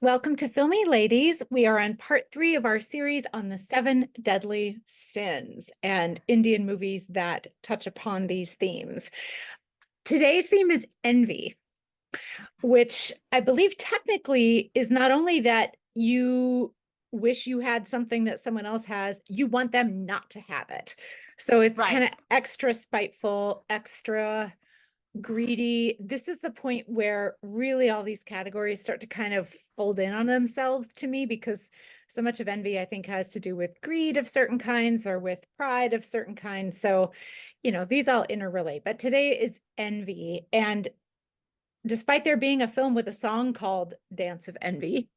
Welcome to Filmy Ladies. We are on part 3 of our series on the 7 deadly sins and Indian movies that touch upon these themes. Today's theme is envy, which I believe technically is not only that you wish you had something that someone else has, you want them not to have it. So it's kind Right. of extra spiteful, extra greedy. This is the point where really all these categories start to kind of fold in on themselves to me, because so much of envy, I think, has to do with greed of certain kinds or with pride of certain kinds. So, these all interrelate. But today is envy. And despite there being a film with a song called Dance of Envy,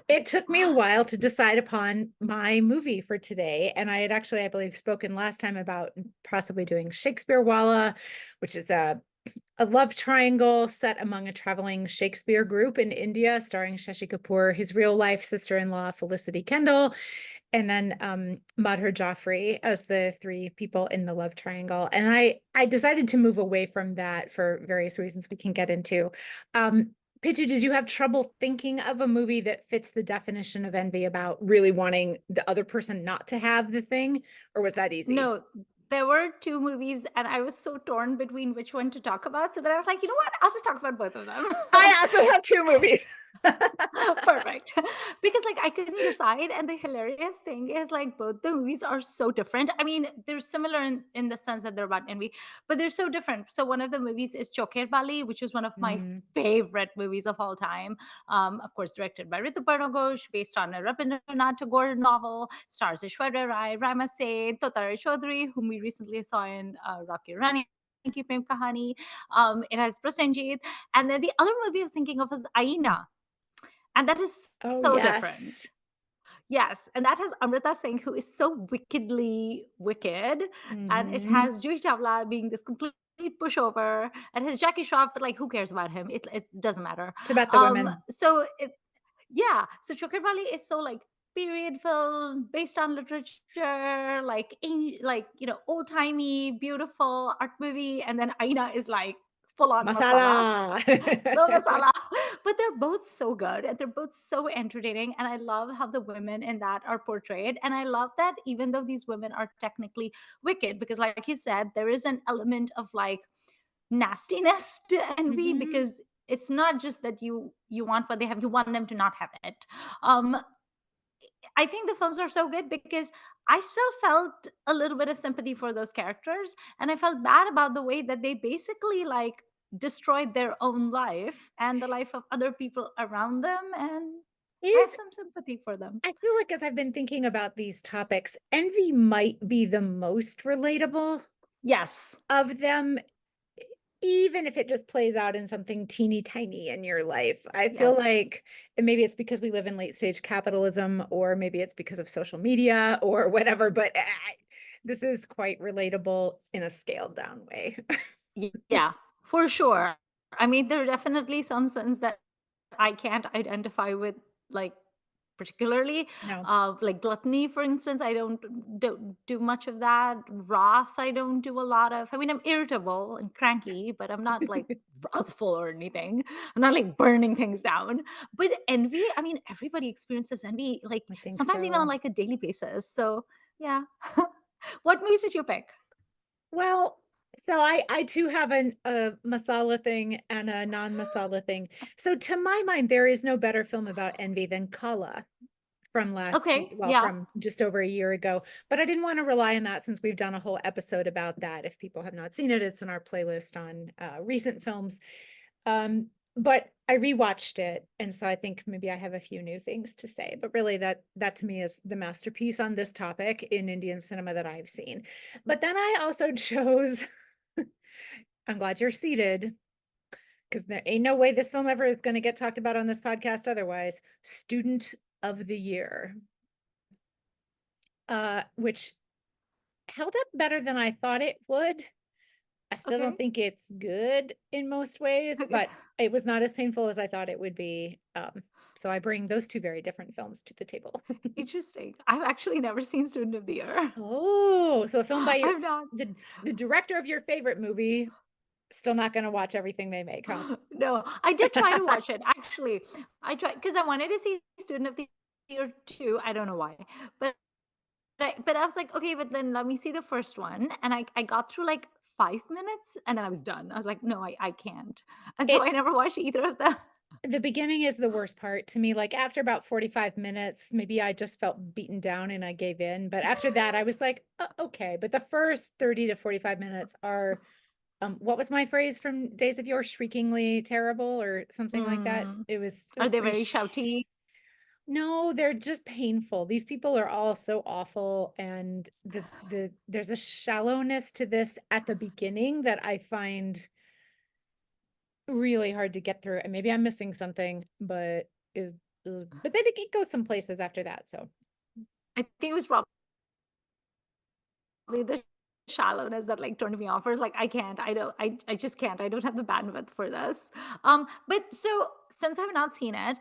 it took me a while to decide upon my movie for today. And I had actually, I believe, spoken last time about possibly doing Shakespeare Walla, which is a love triangle set among a traveling Shakespeare group in India, starring Shashi Kapoor, his real life sister-in-law, Felicity Kendall, and then Madhur Jaffrey as the three people in the love triangle. And I decided to move away from that for various reasons we can get into. Pitu, did you have trouble thinking of a movie that fits the definition of envy about really wanting the other person not to have the thing, or was that easy? No, there were 2 movies, and I was so torn between which one to talk about, so then I was like, "You know what? I'll just talk about both of them." I also have two movies. Perfect. Because, like, I couldn't decide, and the hilarious thing is, like, both the movies are so different. I mean, they're similar in the sense that they're about envy, but they're so different. So one of the movies is Chokher Bali, which is one of my Mm. favorite movies of all time. Of course, directed by Ritu Ghosh, based on a Rabindranath Tagore novel, stars Aishwarya Rai, Rama Sen, Totare Chaudhary, whom we recently saw in Rocky Rani Ki Prem Kahani. It has Prasenjit. And then the other movie I was thinking of was Aina, and that is Oh, so different. yes. Yes, and that has Amrita Singh, who is so wickedly wicked, and it Hmm. has Juhi Chawla being this complete pushover, and his Jackie Shroff, but like, who cares about him? It doesn't matter. It's about the Um, women. so it, yeah, so Chokre Bali is so like period film based on literature, like old timey, beautiful art movie, and then Aina is like full on masala. Masala. So masala. But they're both so good and they're both so entertaining. And I love how the women in that are portrayed. And I love that even though these women are technically wicked, because like you said, there is an element of like nastiness to envy, Hmm. because it's not just that you want what they have, you want them to not have it. um I think the films are so good because I still felt a little bit of sympathy for those characters, and I felt bad about the way that they basically like destroyed their own life and the life of other people around them, and I have Is some sympathy for them. I feel like as I've been thinking about these topics, envy might be the most relatable Yes. of them, even if it just plays out in something teeny tiny in your life. I feel Yes. like, and maybe it's because we live in late stage capitalism, or maybe it's because of social media or whatever, but this is quite relatable in a scaled down way. Yeah, for sure. I mean, there are definitely some sins that I can't identify with, like, particularly, No. like gluttony, for instance. I don't do much of that. Wrath, I don't do a lot of. I mean, I'm irritable and cranky, but I'm not like wrathful or anything. I'm not like burning things down. But envy, I mean, everybody experiences envy, like I think sometimes even on so. like a daily basis. So yeah. What movies did you pick? Well, so I too have a masala thing and a non-masala thing. So to my mind, there is no better film about envy than Qala from Okay, well, yeah. from just over a year ago. But I didn't want to rely on that since we've done a whole episode about that. If people have not seen it, it's in our playlist on recent films. But I rewatched it, and so I think maybe I have a few new things to say. But really, that to me is the masterpiece on this topic in Indian cinema that I've seen. But then I also chose. I'm glad you're seated, because there ain't no way this film ever is going to get talked about on this podcast otherwise. Student of the Year, which held up better than I thought it would. I still don't Okay. think it's good in most ways, Okay. but it was not as painful as I thought it would be. So I bring those two very different films to the table. Interesting. I've actually never seen Student of the Year. Oh, so a film by I've not. the director of your favorite movie. Still not gonna watch everything they make, huh? No, I did try to watch it, actually. I tried because I wanted to see Student of the Year 2, I don't know why, but I was like, "Okay, but then let me see the first one," and I got through, like, 5 minutes, and then I was done. I was like, "No, I can't." And so It I never watched either of them. the beginning is the worst part to me, like, after about 45 minutes, maybe I just felt beaten down and I gave in, but after that, I was like, okay," but the first 30 to 45 minutes are, what was my phrase from Days of Yore? Shriekingly terrible or something like that? Mm. It Are was they pretty very shouty? No, they're just painful. These people are all so awful, and there's a shallowness to this at the beginning that I find really hard to get through, and maybe I'm missing something, but is but then it goes some places after that, so I think it was probably the shallowness that, like, turned me off. I was like, "I can't. I don't I just can't. I don't have the bandwidth for this." But so since I've not seen it,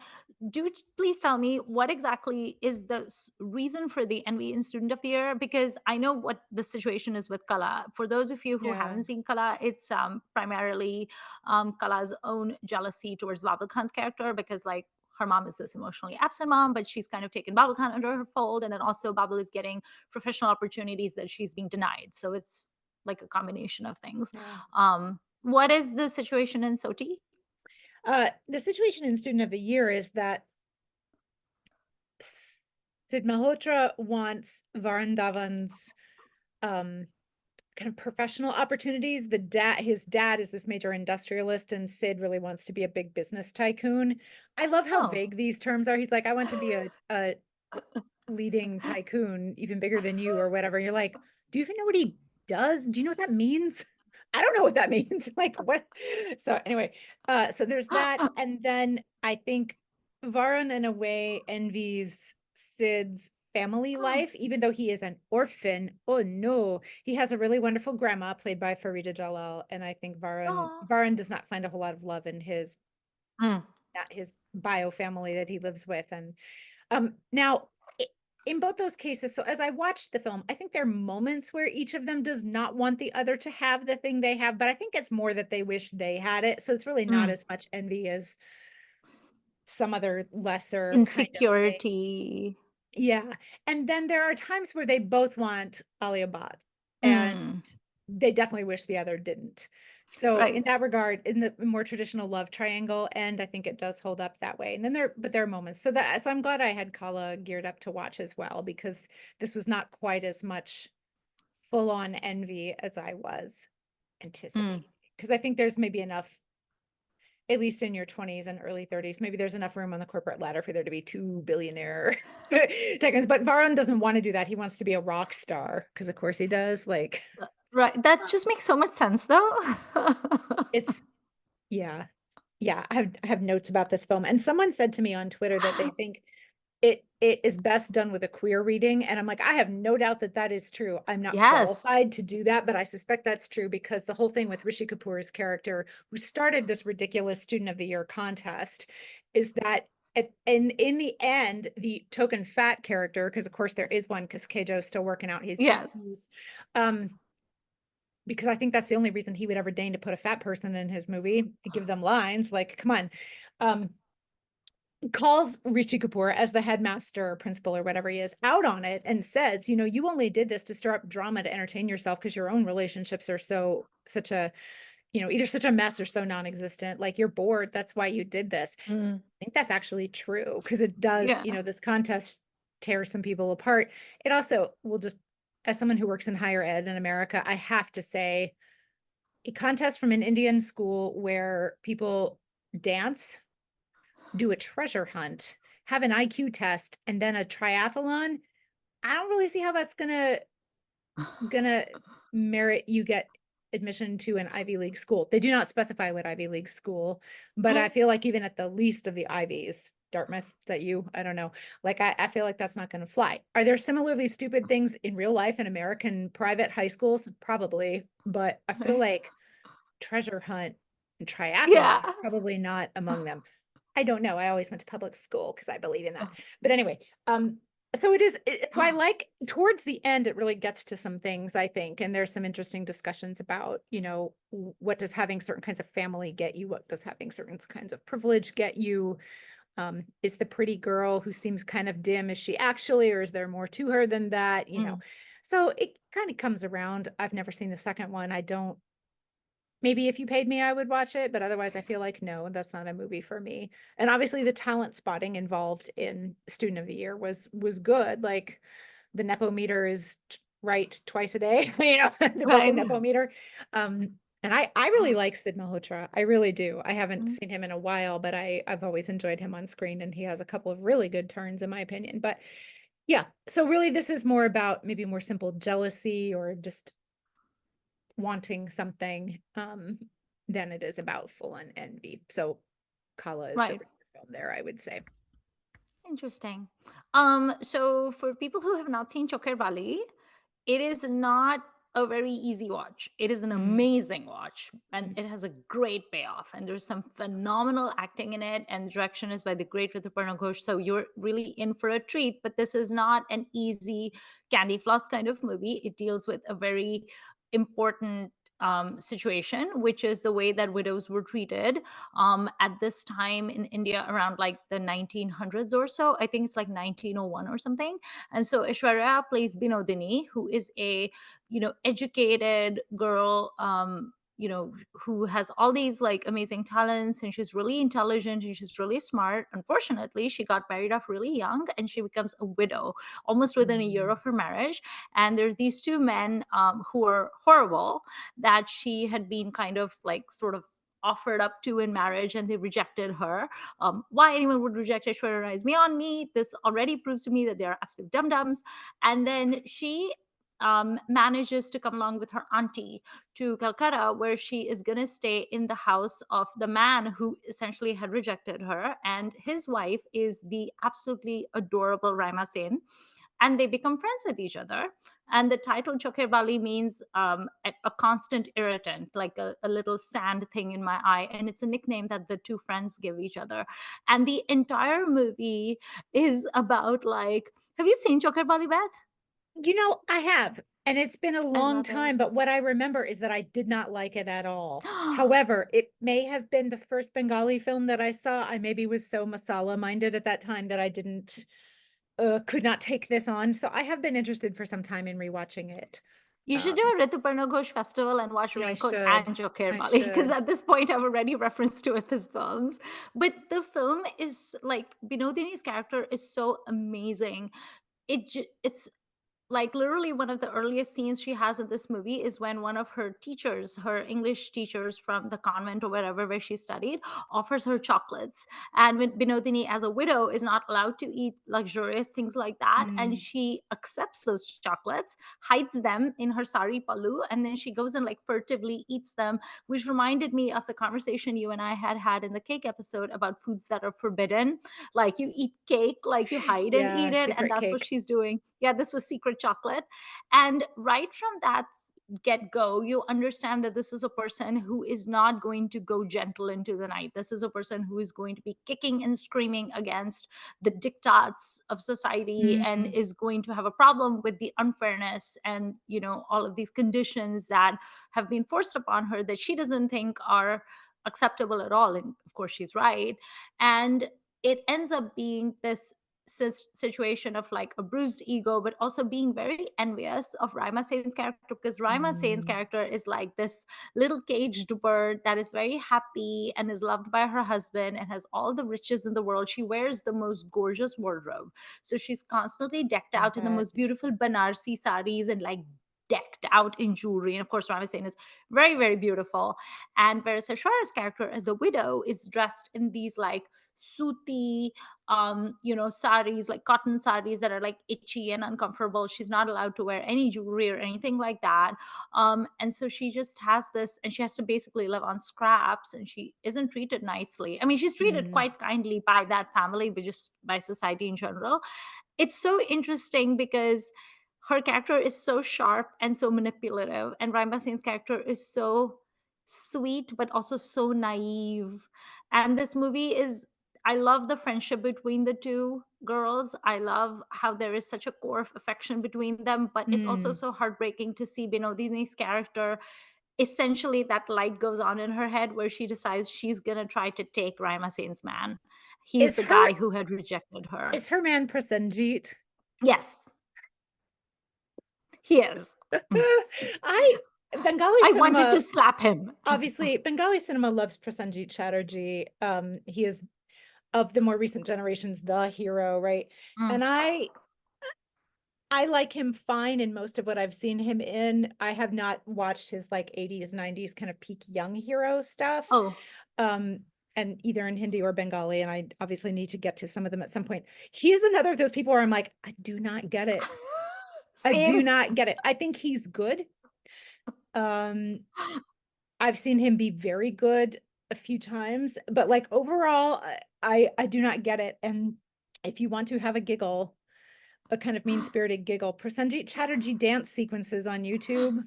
please tell me what exactly is the reason for the envy in Student of the Year? Because I know what the situation is with Qala. For those of you who yeah, haven't seen Qala, it's primarily Qala's own jealousy towards Babul Khan's character because, like, her mom is this emotionally absent mom, but she's kind of taken Babul Khan under her fold. And then also Babul is getting professional opportunities that she's being denied. So it's like a combination of things. yeah. What is the situation in Soti? The situation in Student of the Year is that Sid Malhotra wants Varun Dhawan's, um kind of professional opportunities. His dad is this major industrialist, and Sid really wants to be a big business tycoon. I love how Oh, vague these terms are. He's like, I want to be a leading tycoon, even bigger than you, or whatever. You're like, do you even know what he does? Do you know what that means? I don't know what that means. Like, what? So anyway, so there's that, and then I think Varun, in a way, envies Sid's family oh, life, even though he is an orphan. Oh no, he has a really wonderful grandma played by Farida Jalal, and I think oh. Varun does not find a whole lot of love in Mm, his bio family that he lives with, and now, in both those cases, so as I watched the film, I think there are moments where each of them does not want the other to have the thing they have, but I think it's more that they wish they had it. So it's really not mm. as much envy as some other lesser kind of thing. Insecurity. Yeah. And then there are times where they both want Alia Bhatt, and Mm, they definitely wish the other didn't. So in right. that regard, in the more traditional love triangle, and I think it does hold up that way. And then there are moments. So I'm glad I had Kala geared up to watch as well, because this was not quite as much full on envy as I was Mm. anticipating. Because I think there's maybe enough, at least in your 20s and early 30s, maybe there's enough room on the corporate ladder for there to be two billionaire tycoons. But Varun doesn't want to do that. He wants to be a rock star, because of course he does. Like, Right. That just makes so much sense, though. it's yeah. Yeah, I have notes about this film, and someone said to me on Twitter that they think it is best done with a queer reading, and I'm like, I have no doubt that that is true. I'm not Yes. qualified to do that, but I suspect that's true, because the whole thing with Rishi Kapoor's character, who started this ridiculous Student of the Year contest, is that in the end, the token fat character, because of course there is one, because Keijo's still working out his Yes. issues, um, because I think that's the only reason he would ever deign to put a fat person in his movie, give them lines. Like, come on. Um, calls Rishi Kapoor, as the headmaster or principal or whatever he is, out on it, and says, you only did this to stir up drama to entertain yourself, because your own relationships are such a, either such a mess or so non-existent. Like, you're bored. That's why you did this. Mm. I think that's actually true, because it does, Yeah. this contest tear some people apart. It also will just, as someone who works in higher ed in America, I have to say, a contest from an Indian school where people dance, do a treasure hunt, have an IQ test, and then a triathlon. I don't really see how that's gonna merit you get admission to an Ivy League school. They do not specify what Ivy League school, but I feel like even at the least of the Ivies, Dartmouth, is that you? I don't know. Like, I feel like that's not gonna fly. Are there similarly stupid things in real life in American private high schools? Probably, but I feel like treasure hunt and triathlon, Yeah. probably not among them. I don't know. I always went to public school because I believe in that. Oh, But anyway, So it is so I like towards the end, it really gets to some things, I think, and there's some interesting discussions about, what does having certain kinds of family get you? What does having certain kinds of privilege get you? Is the pretty girl who seems kind of dim, is she actually, or is there more to her than that? Mm, So it kind of comes around. I've never seen the second one. I don't, maybe if you paid me, I would watch it, but otherwise I feel like no, that's not a movie for me. And obviously the talent spotting involved in Student of the Year was good. Like the Nepo meter is right twice a day, the broken right. Nepo meter. And I really like Sid Malhotra. I really do. I haven't Mm, seen him in a while, but I've always enjoyed him on screen, and he has a couple of really good turns in my opinion. But yeah, so really this is more about maybe more simple jealousy or just wanting something, than it is about full on envy. So Kala is the right. real film there, I would say. Interesting. So for people who have not seen Chokher Bali, it is not a very easy watch. It is an Mm, amazing watch, and mm, it has a great payoff. And there's some phenomenal acting in it, and the direction is by the great Rituparna Ghosh. So you're really in for a treat. But this is not an easy candy floss kind of movie. It deals with a very important situation, which is the way that widows were treated at this time in India around like the 1900s or so. I think it's like 1901 or something. And so Ishwarya plays Binodini, who is a educated girl. Who has all these like amazing talents, and she's really intelligent and she's really smart. Unfortunately, she got married off really young and she becomes a widow almost within a year mm, of her marriage. And there's these two men who are horrible, that she had been kind of like sort of offered up to in marriage, and they rejected her. Why anyone would reject Aishwarya is beyond me. This already proves to me that they are absolute dum dums. And then she manages to come along with her auntie to Calcutta, where she is going to stay in the house of the man who essentially had rejected her. And his wife is the absolutely adorable Raima Sen, and they become friends with each other. And the title Chokher Bali means a constant irritant, like a little sand thing in my eye. And it's a nickname that the two friends give each other. And the entire movie is about like, have you seen Chokher Bali, Beth? I have, and it's been a I long love it. time, but what I remember is that I did not like it at all. However, it may have been the first Bengali film that I saw. I maybe was so masala minded at that time that I didn't could not take this on. So I have been interested for some time in rewatching it. You should do Um, a Rituparna Ghosh festival and watch I Raincoat should. and Chokher I Bali, because should. at this point I've already referenced two of his films. But the film is like Binodini's character is so amazing. It's like literally one of the earliest scenes she has in this movie is when one of her teachers, her English teachers from the convent or wherever where she studied, offers her chocolates. And when Binodini, as a widow, is not allowed to eat luxurious things like that, and Mm, she accepts those chocolates, hides them in her sari pallu, and then she goes and like furtively eats them, which reminded me of the conversation you and I had had in the cake episode about foods that are forbidden. Like you eat cake, like you hide and yeah, eat it, and secret that's what cake. she's doing. Yeah, this was secret chocolate. And right from that get go, you understand that this is a person who is not going to go gentle into the night. This is a person who is going to be kicking and screaming against the diktats of society, and Mm, is going to have a problem with the unfairness and all of these conditions that have been forced upon her that she doesn't think are acceptable at all. And of course she's right. And it ends up being this situation of like a bruised ego, but also being very envious of Raima Sen's character, because Raima Sen's mm, character is like this little caged bird that is very happy and is loved by her husband and has all the riches in the world. She wears the most gorgeous wardrobe. So she's constantly decked I out in the bet. most beautiful Banarsi saris and like decked out in jewelry. And of course, Raima Sen is very, very beautiful. And whereas Ashwara's character as the widow is dressed in these like suti saris, like cotton saris that are like itchy and uncomfortable. She's not allowed to wear any jewelry or anything like that. And so she just has this, and she has to basically live on scraps, and she isn't treated nicely. I mean, she's treated Mm, quite kindly by that family, but just by society in general. It's so interesting because her character is so sharp and so manipulative, and Raima Singh's character is so sweet but also so naive. And this movie is, I love the friendship between the two girls. I love how there is such a core of affection between them, but it's also Mm. so heartbreaking to see Binodini's character. Essentially, that light goes on in her head where she decides she's gonna try to take Raima Sen's man. He's Is the her guy who had rejected her. is her man Prasenjit? Yes, he is. I Bengali I wanted to cinema, slap him. obviously, Bengali cinema loves Prasenjit Chatterjee. He is of the more recent generations, the hero, right? Mm. And I like him fine in most of what I've seen him in. I have not watched his like 80s, 90s kind of peak young hero stuff. Oh, Um, and either in Hindi or Bengali, and I obviously need to get to some of them at some point. He is another of those people where I'm like, I do not get it. I do same. not get it. I think he's good. Um, I've seen him be very good a few times, but like overall, I do not get it. And if you want to have a giggle, a kind of mean-spirited giggle, Prasenjit Chatterjee dance sequences on YouTube.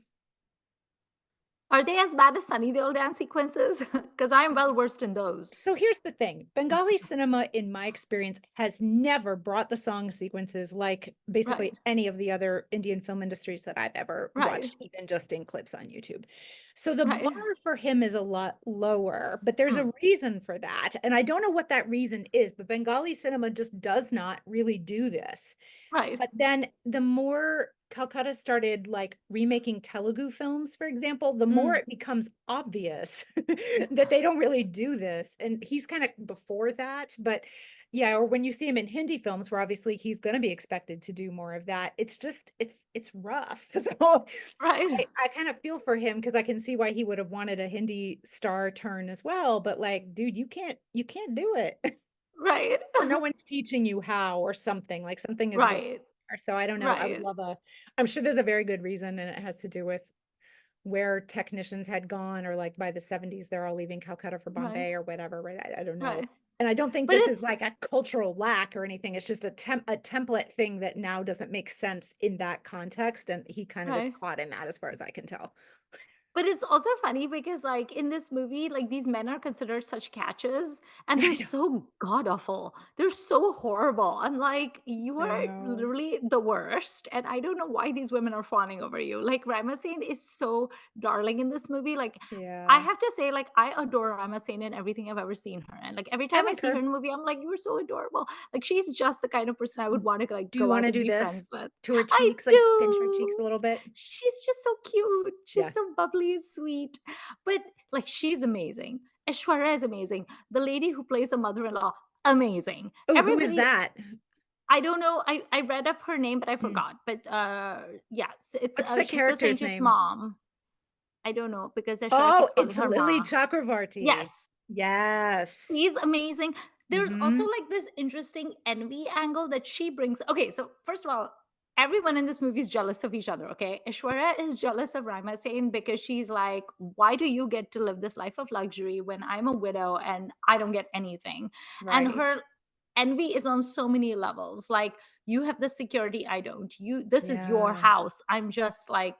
Are they as bad as Sunny Deol dance sequences? Because I'm well versed in those. So here's the thing. Bengali cinema, in my experience, has never brought the song sequences like Right, basically any of the other Indian film industries that I've ever right, watched, even just in clips on YouTube. So the bar right. for him is a lot lower, but there's Mm, a reason for that. And I don't know what that reason is, but Bengali cinema just does not really do this. right. But then the more Calcutta started like remaking Telugu films, for example, the more Mm, it becomes obvious that they don't really do this. And he's kind of before that, but yeah, or when you see him in Hindi films where obviously he's going to be expected to do more of that, it's just it's rough. So right, I kind of feel for him because I can see why he would have wanted a Hindi star turn as well. But like, dude, you can't do it. right, Or no one's teaching you how or something, like something is going right, on. So I don't know. I would right, love a I'm sure there's a very good reason and it has to do with where technicians had gone or like by the 70s they're all leaving Calcutta for right, Bombay or whatever, right? I don't know. right. And I don't think But this is it's like a cultural lack or anything. It's just a template thing that now doesn't make sense in that context. And he kind of is right. caught in that as far as I can tell. But it's also funny because, like, in this movie, like, these men are considered such catches, and they're I know. so god awful. They're so horrible. I'm like, you I are know. literally the worst, and I don't know why these women are fawning over you. Like, Rama Sen is so darling in this movie. Like, I Yeah. have to say, like, I adore Rama Sen in everything I've ever seen her in. Like, every I time I like see her her. in a movie, I'm like, you're so adorable. Like, she's just the kind of person I would want to, like, Do you go want out to and do be this friends with. to her I cheeks, like pinch her cheeks a do. little bit? She's just so cute. Yeah. She's so bubbly and sweet. But like she's amazing. Aishwarya is amazing. The lady who plays the mother-in-law, amazing. Oh, who is Everybody, that? I don't know. I read up her name, but I Mm. forgot. But yes, it's What's the she's character's Prasenjit's name? mom. I don't know because Aishwarya Oh, keeps calling it's her Lily Ma. Chakravarti. Yes, Yes. she's amazing. There's also Mhm. like this interesting envy angle that she brings. Okay, so first of all, everyone in this movie is jealous of each other. Okay, Aishwarya is jealous of Raima Sen because she's like, why do you get to live this life of luxury when I'm a widow and I don't get anything? And Right. her envy is on so many levels. Like, you have the security I don't. You This is your Yeah. house. I'm just like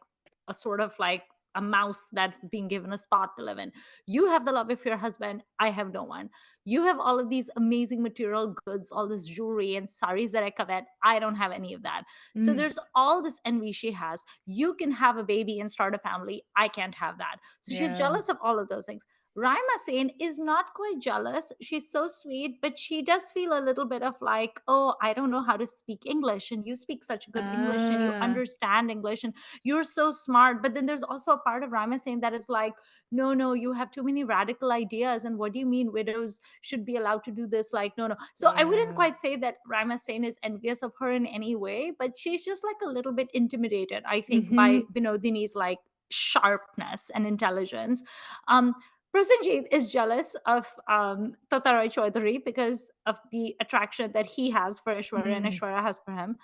a sort of like a mouse that's being given a spot to live in. You have the love of your husband. I have no one. You have all of these amazing material goods, all this jewelry and saris that I covet. I don't have any of that. So Mm. there's all this envy she has. You can have a baby and start a family. I can't have that. So she's Yeah. jealous of all of those things. Raima Sen is not quite jealous. She's so sweet, but she does feel a little bit of like, oh, I don't know how to speak English. And you speak such good English and you Ah. understand English and you're so smart. But then there's also a part of Raima Sen that is like, no, no, you have too many radical ideas. And what do you mean widows should be allowed to do this? Like, no, no. So I wouldn't Yeah. quite say that Raima Sen is envious of her in any way, but she's just like a little bit intimidated, I think, by Mhm. Binodini's like sharpness and intelligence. Um, Prosenjit is jealous of Totaroy Chaudhary because of the attraction that he has for Aishwarya and Mm. Aishwarya has for him.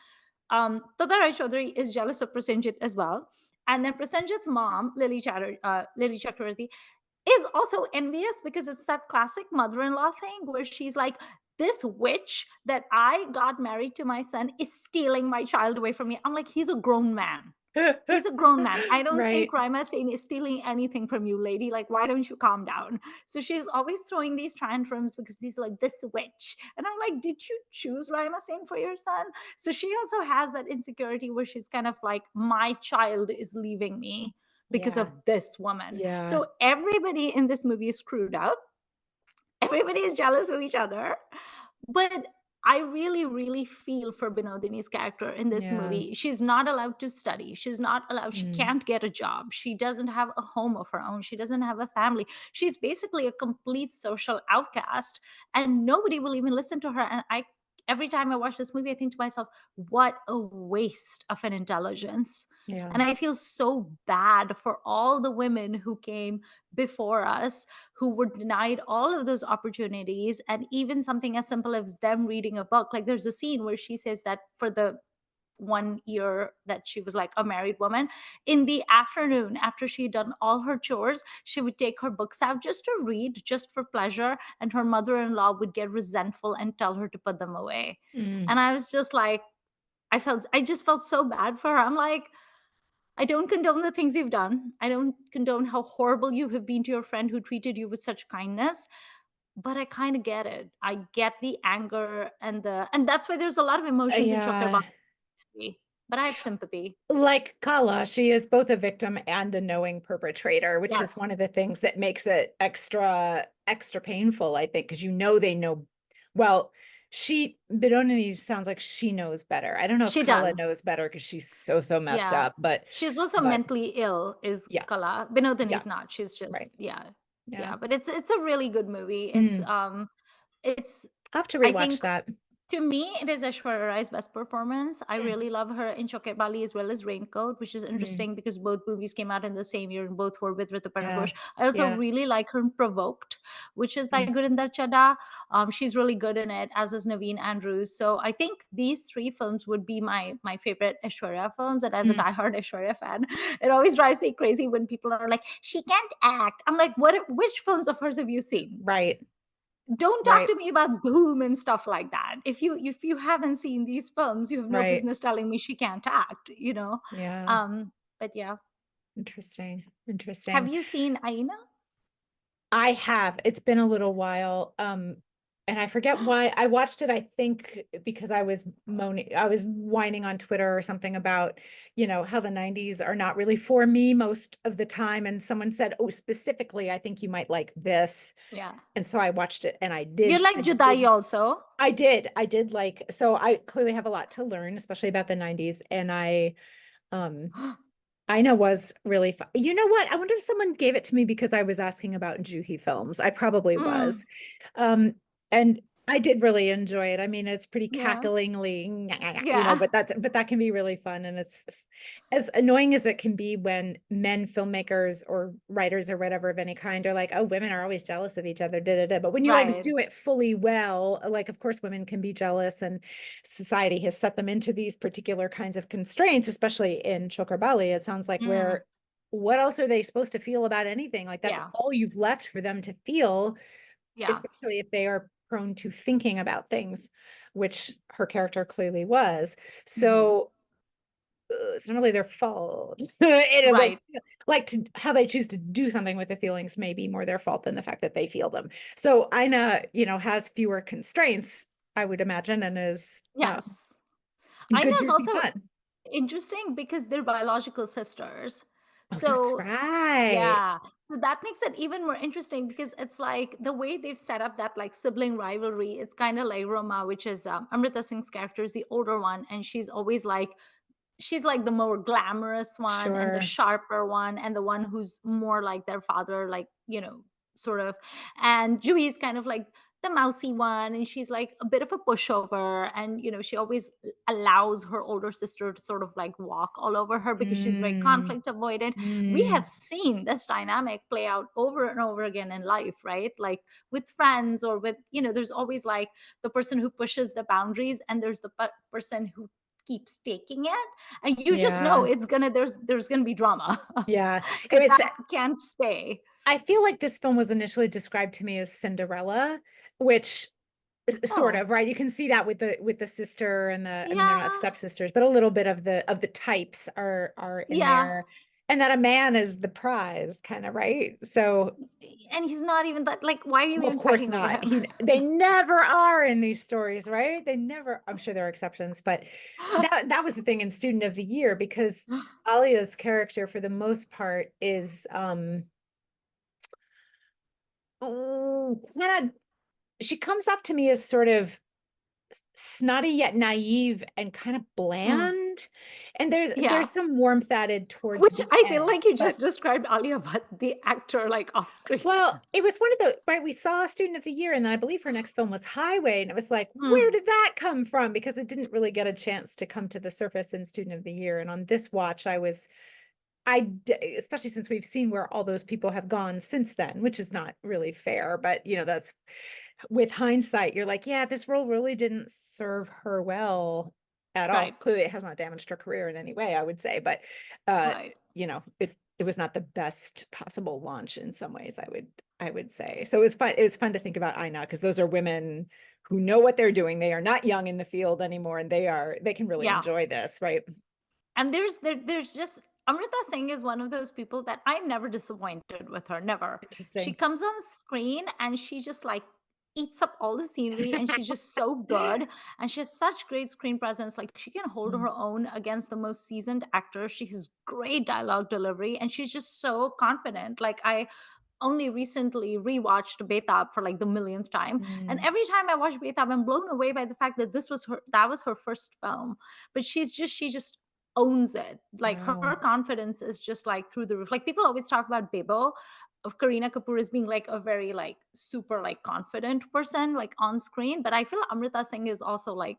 Totaroy Chaudhary is jealous of Prosenjit as well. And then Prosenjit's mom, Lily Chakravarti, is also envious because it's that classic mother-in-law thing where she's like, this witch that I got married to my son is stealing my child away from me. I'm like, he's a grown man. He's a grown man. I don't think Right. Rima Sen is stealing anything from you, lady. Like, why don't you calm down? So she's always throwing these tantrums because he's like, this witch. And I'm like, did you choose Rima Sen for your son? So she also has that insecurity where she's kind of like, my child is leaving me because Yeah. of this woman. Yeah. So everybody in this movie is screwed up. Everybody is jealous of each other. But I really, really feel for Binodini's character in this Yeah. movie. She's not allowed to study. She's not allowed, she Mm. can't get a job. She doesn't have a home of her own. She doesn't have a family. She's basically a complete social outcast, and nobody will even listen to her. And every time I watch this movie, I think to myself, what a waste of an intelligence. Yeah. And I feel so bad for all the women who came before us who were denied all of those opportunities. And even something as simple as them reading a book. Like there's a scene where she says that for the 1 year that she was like a married woman, in the afternoon, after she had done all her chores, she would take her books out just to read, just for pleasure. And her mother in law would get resentful and tell her to put them away. Mm. And I was just like, I just felt so bad for her. I'm like, I don't condone the things you've done. I don't condone how horrible you have been to your friend who treated you with such kindness, but I kind of get it. I get the anger and that's why there's a lot of emotions in Chokher Yeah. Bali, but I have sympathy. Like Kala, she is both a victim and a knowing perpetrator, which is Yes, one of the things that makes it extra painful, I think, because they know well. Bidonini sounds like she knows better. I don't know if she Kala does. knows better because she's so messed Yeah. up, but She's also but mentally ill, is yeah, Qala. Binodini yeah, is not. She's right. just, yeah. Yeah. Yeah, but it's a really good movie. Mm. It's I'll have to I rewatch think that. to me, it is Aishwarya Rai's best performance. I Mm. really love her in Chokher Bali as well as Raincoat, which is Mm. interesting because both movies came out in the same year and both were with Ritu Yeah. Ghosh. I also Yeah. really like her in Provoked, which is by Mm. Gurinder Chadha. She's really good in it, as is Naveen Andrews. So I think these three films would be my favorite Aishwarya films. And as a Mm. diehard Aishwarya fan, it always drives me crazy when people are like, she can't act. I'm like, which films of hers have you seen? Right. Don't talk Right. to me about Boom and stuff like that. If you haven't seen these films, you have no Right. business telling me she can't act, Yeah. Um, but yeah. Interesting. Have Interesting. you seen Aina? I have. It's been a little while. And I forget why I watched it. I think because I was whining on Twitter or something about, how the 90s are not really for me most of the time. And someone said, oh, specifically, I think you might like this. Yeah. And so I watched it and You like Judai also? I did like, so I clearly have a lot to learn, especially about the 90s. And um, Ina was really fun. You know what? I wonder if someone gave it to me because I was asking about Juhi films. I probably was. Mm, Um, and I did really enjoy it. I mean, it's pretty yeah. cacklingly, Yeah. but that can be really fun. And it's as annoying as it can be when men filmmakers or writers or whatever of any kind are like, oh, women are always jealous of each other, da, da, da. But when you like Right. do it fully well, like of course women can be jealous and society has set them into these particular kinds of constraints, especially in Chokher Bali. It sounds like Mm, where what else are they supposed to feel about anything? Like that's yeah. all you've left for them to feel, Yeah. especially if they are prone to thinking about things, which her character clearly was. Mhm. So it's not really their fault. In a way, Right. how they choose to do something with the feelings may be more their fault than the fact that they feel them. So Ina, has fewer constraints, I would imagine, and is Yes. Aina good, is goofy also fun. interesting because they're biological sisters. Oh, that's So, right. yeah. So that makes it even more interesting because it's like the way they've set up that like sibling rivalry. It's kind of like Roma, which is Amrita Singh's character, is the older one, and she's like the more glamorous one and the Sure. sharper one and the one who's more like their father, like, sort of. And Juhi is kind of like the mousy one, and she's like a bit of a pushover. And, she always allows her older sister to sort of like walk all over her because she's very Mm, conflict avoidant. We have mm, seen this dynamic play out over and over again in life, right? Like with friends or with, there's always like the person who pushes the boundaries and there's the person who keeps taking it, and you just know yeah. it's gonna there's gonna be drama Yeah. because It's that can't stay. I feel like this film was initially described to me as Cinderella, which Sort Oh, of, right? You can see that with the sister and the I mean, they're not yeah, stepsisters, but a little bit of the types are in yeah. there, and that a man is the prize, kinda, right? So, And he's not even that, like, why are you well, of even course fighting over not. him? They never are in these stories, right? They never I'm sure there are exceptions, but that was the thing in Student of the Year because Alia's character for the most part is, kinda she comes off to me as sort of snotty yet naive and kind of Mm, bland, and there's yeah. some warmth added towards Which the I feel end, like you but just described Alia Bhatt, the actor, like, off screen. well, it was one of the right, we saw Student of the Year, and then I believe her next film was Highway, and it was like, where Mm, did that come from? Because it didn't really get a chance to come to the surface in Student of the Year, and on this watch, especially since we've seen where all those people have gone since then, which is not really fair, but, that's with hindsight, you're like, "Yeah, this role really didn't serve her well at all." right, Clearly, it has not damaged her career in any way, I would say, but, uh, right. it was not the best possible launch in some ways, I would say. So it was fun to think about Ina because those are women who know what they're doing. They are not young in the field anymore, and they can really Yeah. enjoy this, right? And there's just Amrita Singh is one of those people that I'm never disappointed with her, never. She Interesting. comes on screen and she just, like, eats up all the scenery, and she's just so good, and she has such great screen presence, like, she can hold Mm, her own against the most seasoned actors. She has great dialogue delivery, and she's just so confident. Like, I only recently rewatched Betab for like the millionth time, and mm, every time I watch Betab, I'm blown away by the fact that that was her first film, but she just owns it. Like, her wow. confidence is just like through the roof. Like, people always talk about Bebo of Kareena Kapoor as being like a very like super like confident person like on screen, but I feel Amrita Singh is also like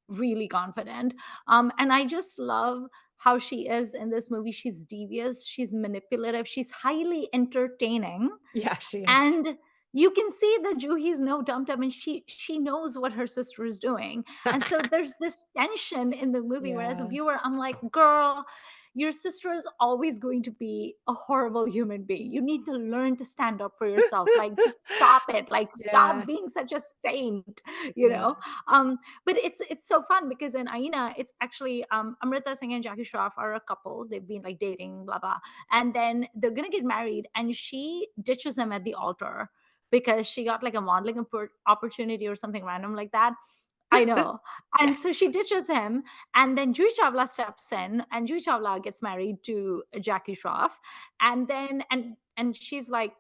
really confident. And I just love how she is in this movie. She's devious, she's manipulative, she's highly entertaining, Yeah, she is. and you can see that Juhi's no dum dum, and she knows what her sister is doing. And so there's this tension in the movie where as a Yeah. viewer I'm like, girl, your sister is always going to be a horrible human being. You need to learn to stand up for yourself. Like, just stop it. Like, Yeah, stop being such a saint, you yeah. know? But it's so fun because in Aina, it's actually Amrita Singh and Jackie Shroff are a couple. They've been like dating, blah blah, and then they're gonna get married, and she ditches him at the altar because she got like a modeling opportunity or something random like that. I know. And so Yes. she ditches him, and then Juhi Chawla steps in, and Juhi Chawla gets married to Jackie Shroff, and then and she's like,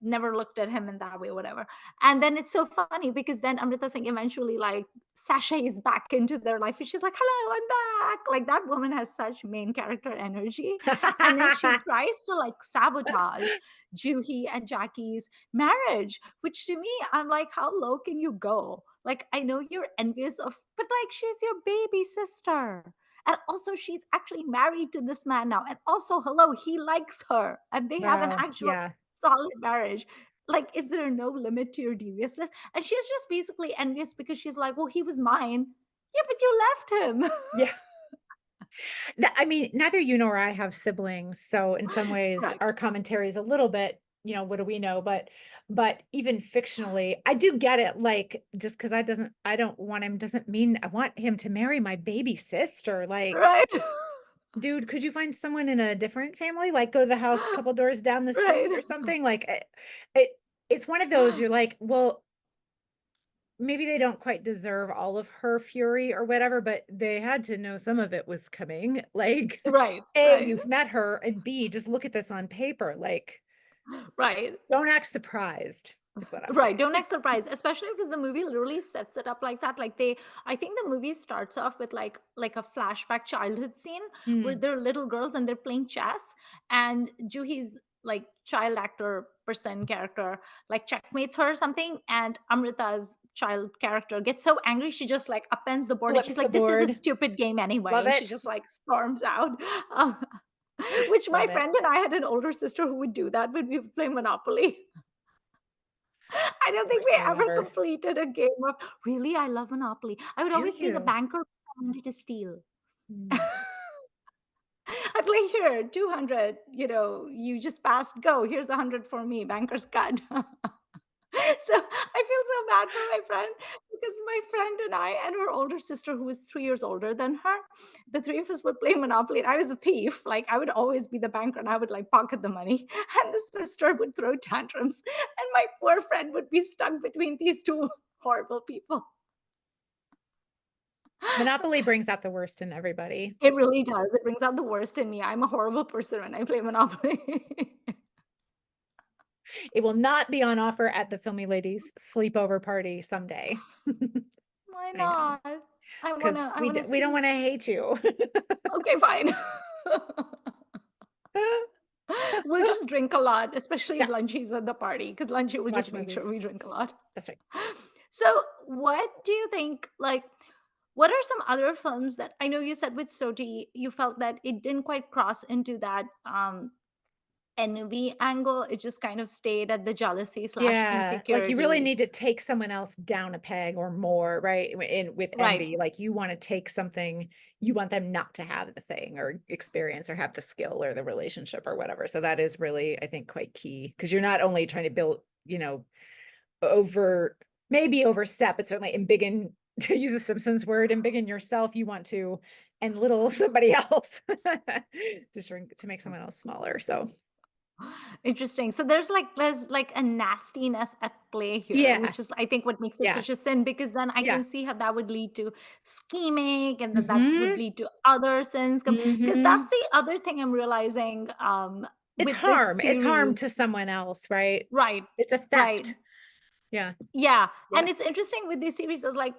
never looked at him in that way, whatever. And then it's so funny because then Amrita Singh eventually like sashays back into their life, and she's like, "Hello, I'm back." Like, that woman has such main character energy, and then she tries to like sabotage Juhi and Jackie's marriage, which to me, I'm like, how low can you go? Like, I know you're envious of, but like, she's your baby sister. And also, she's actually married to this man now. And also, hello, he likes her and they have an Wow, actual yeah. solid marriage. Like, is there no limit to your deviousness? And she's just basically envious because she's like, well, he was mine. Yeah, but you left him. Yeah. I mean, neither you nor I have siblings, so in some ways, Correct. our commentary is a little bit, what do we know? But even fictionally, I do get it, like, just because I don't want him doesn't mean I want him to marry my baby sister, like, Right. dude, could you find someone in a different family? Like, go to the house a couple doors down the street Right. or something? Like, it it's one of those you're like, "Well, maybe they don't quite deserve all of her fury or whatever, but they had to know some of it was coming. Like, Right. A, Right. you've met her, and B, just look at this on paper. Like, Right. don't act surprised, is what I'm Right, saying. don't act surprised, especially because the movie literally sets it up like that. Like, I think the movie starts off with like a flashback childhood scene where Mm, they're little girls and they're playing chess, and Juhi's like child actor person character like checkmates her or something, and Amrita's child character gets so angry she just like upends the board and she's flips the like, "This is a board. stupid game anyway," Love and she it. just like storms out. Um, which my Love it. friend and I had an older sister who would do that when we would play Monopoly. I don't think Worst we game ever ever. completed a game of really, I love Monopoly. I would Do always be the you? banker who wanted to steal. Mm. I play here, 200, you just passed, go. Here's 100 for me, banker's cut. So I feel so bad for my friend because my friend and I and her older sister, who is 3 years older than her, the three of us would play Monopoly, and I was the thief. Like I would always be the banker, and I would like pocket the money, and the sister would throw tantrums, and my poor friend would be stuck between these two horrible people. Monopoly brings out the worst in everybody. It really does. It brings out the worst in me. I'm a horrible person when I play Monopoly. It will not be on offer at the Filmy Ladies sleepover party someday. Why I know, not? I because wanna I wanna we don't see. want to hate you. Okay, fine. We'll just drink a lot, especially if Yeah, Lunchy's at the party, because Lunchy will watch just make sure movies. we drink a lot. That's right. So, what do you think, like, what are some other films that I know you said with Soti, you felt that it didn't quite cross into that, envy angle, it just kind of stayed at the jealousy slash Yeah, like you really insecurity. need to take someone else down a peg or more, right? In with Right. envy, like you want to take something, you want them not to have the thing or experience or have the skill or the relationship or whatever. So that is really, I think, quite key because you're not only trying to build, over maybe overstep, but certainly embiggen to use a Simpsons word, embiggen yourself. You want to and little somebody else to shrink to make someone else smaller. So Interesting. So there's like a nastiness at play here, yeah, which is I think what makes it yeah, such a sin because then I yeah. can see how that would lead to scheming and then that would Hmm. lead to other sins. Because that's Hmm. the other thing I'm realizing It's with this harm. It's harm series. to someone else, right? Right. It's a Right. theft. Yeah. Yeah, and Yeah. it's interesting with these series is like,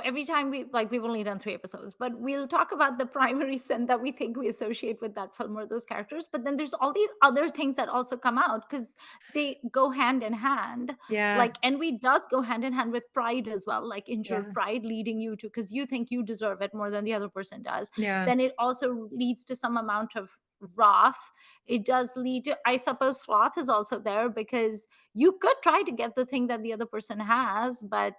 every time we've only done 3 episodes, but we'll talk about the primary sin that we think we associate with that film or those characters, but then there's all these other things that also come out because they go hand in hand. Yeah. Like envy does go hand in hand with pride as well, like injured Yeah. pride leading you to because you think you deserve it more than the other person does. Yeah. Then it also leads to some amount of wrath. It does lead to, I suppose, sloth is also there because you could try to get the thing that the other person has, but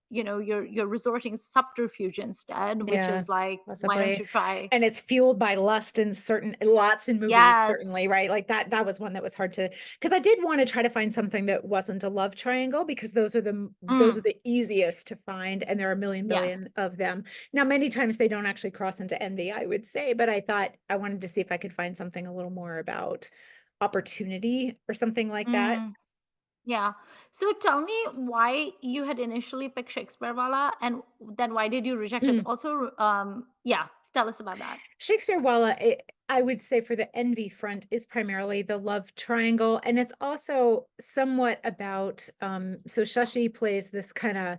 you're resorting to subterfuge instead, which Yeah. is like, why don't Possibly. you try? And it's fueled by lust in certain lots in movies, Yes. certainly, right? Like that was one that was hard to because I did want to try to find something that wasn't a love triangle because those are Mm, the easiest to find and there are a million yes. billion of them. Now, many times they don't actually cross into envy, I would say, but I thought I wanted to see if I could find something a little more about opportunity or something like that. Mm, yeah. So tell me why you had initially picked Shakespeare Wala and then why did you reject it? Mm. Also, yeah, tell us about that. Shakespeare Walla, I would say for the envy front is primarily the love triangle, and it's also somewhat about so Shashi plays this kind of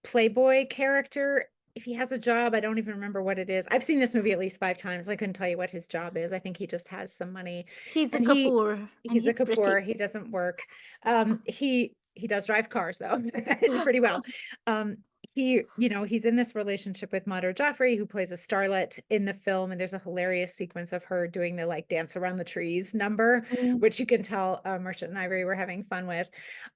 playboy character. If he has a job, I don't even remember what it is. I've seen this movie at least 5 times. I couldn't tell you what his job is. I think he just has some money, He's a and he Kapoor and he's a he's pretty. Kapoor. He doesn't work. He does drive cars though, and pretty well. Um, he's in this relationship with Madhur Jaffrey, who plays a starlet in the film, and there's a hilarious sequence of her doing the like dance around the trees number, Mm, which you can tell Merchant and Ivory were having fun with.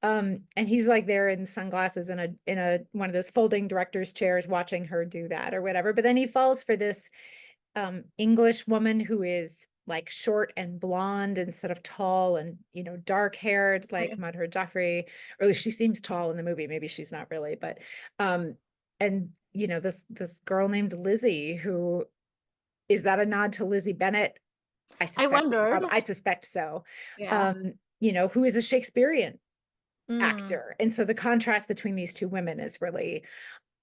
And he's like there in sunglasses in a one of those folding director's chairs watching her do that or whatever. But then he falls for this English woman who is like short and blonde instead of tall and dark haired like okay. Madhur Jaffrey, or at least she seems tall in the movie. Maybe she's not really, but um and this girl named Lizzie, who is that a nod to Lizzie Bennett? I wondered. I suspect so. Yeah. Who is a Shakespearean Mm. actor. And so the contrast between these two women is really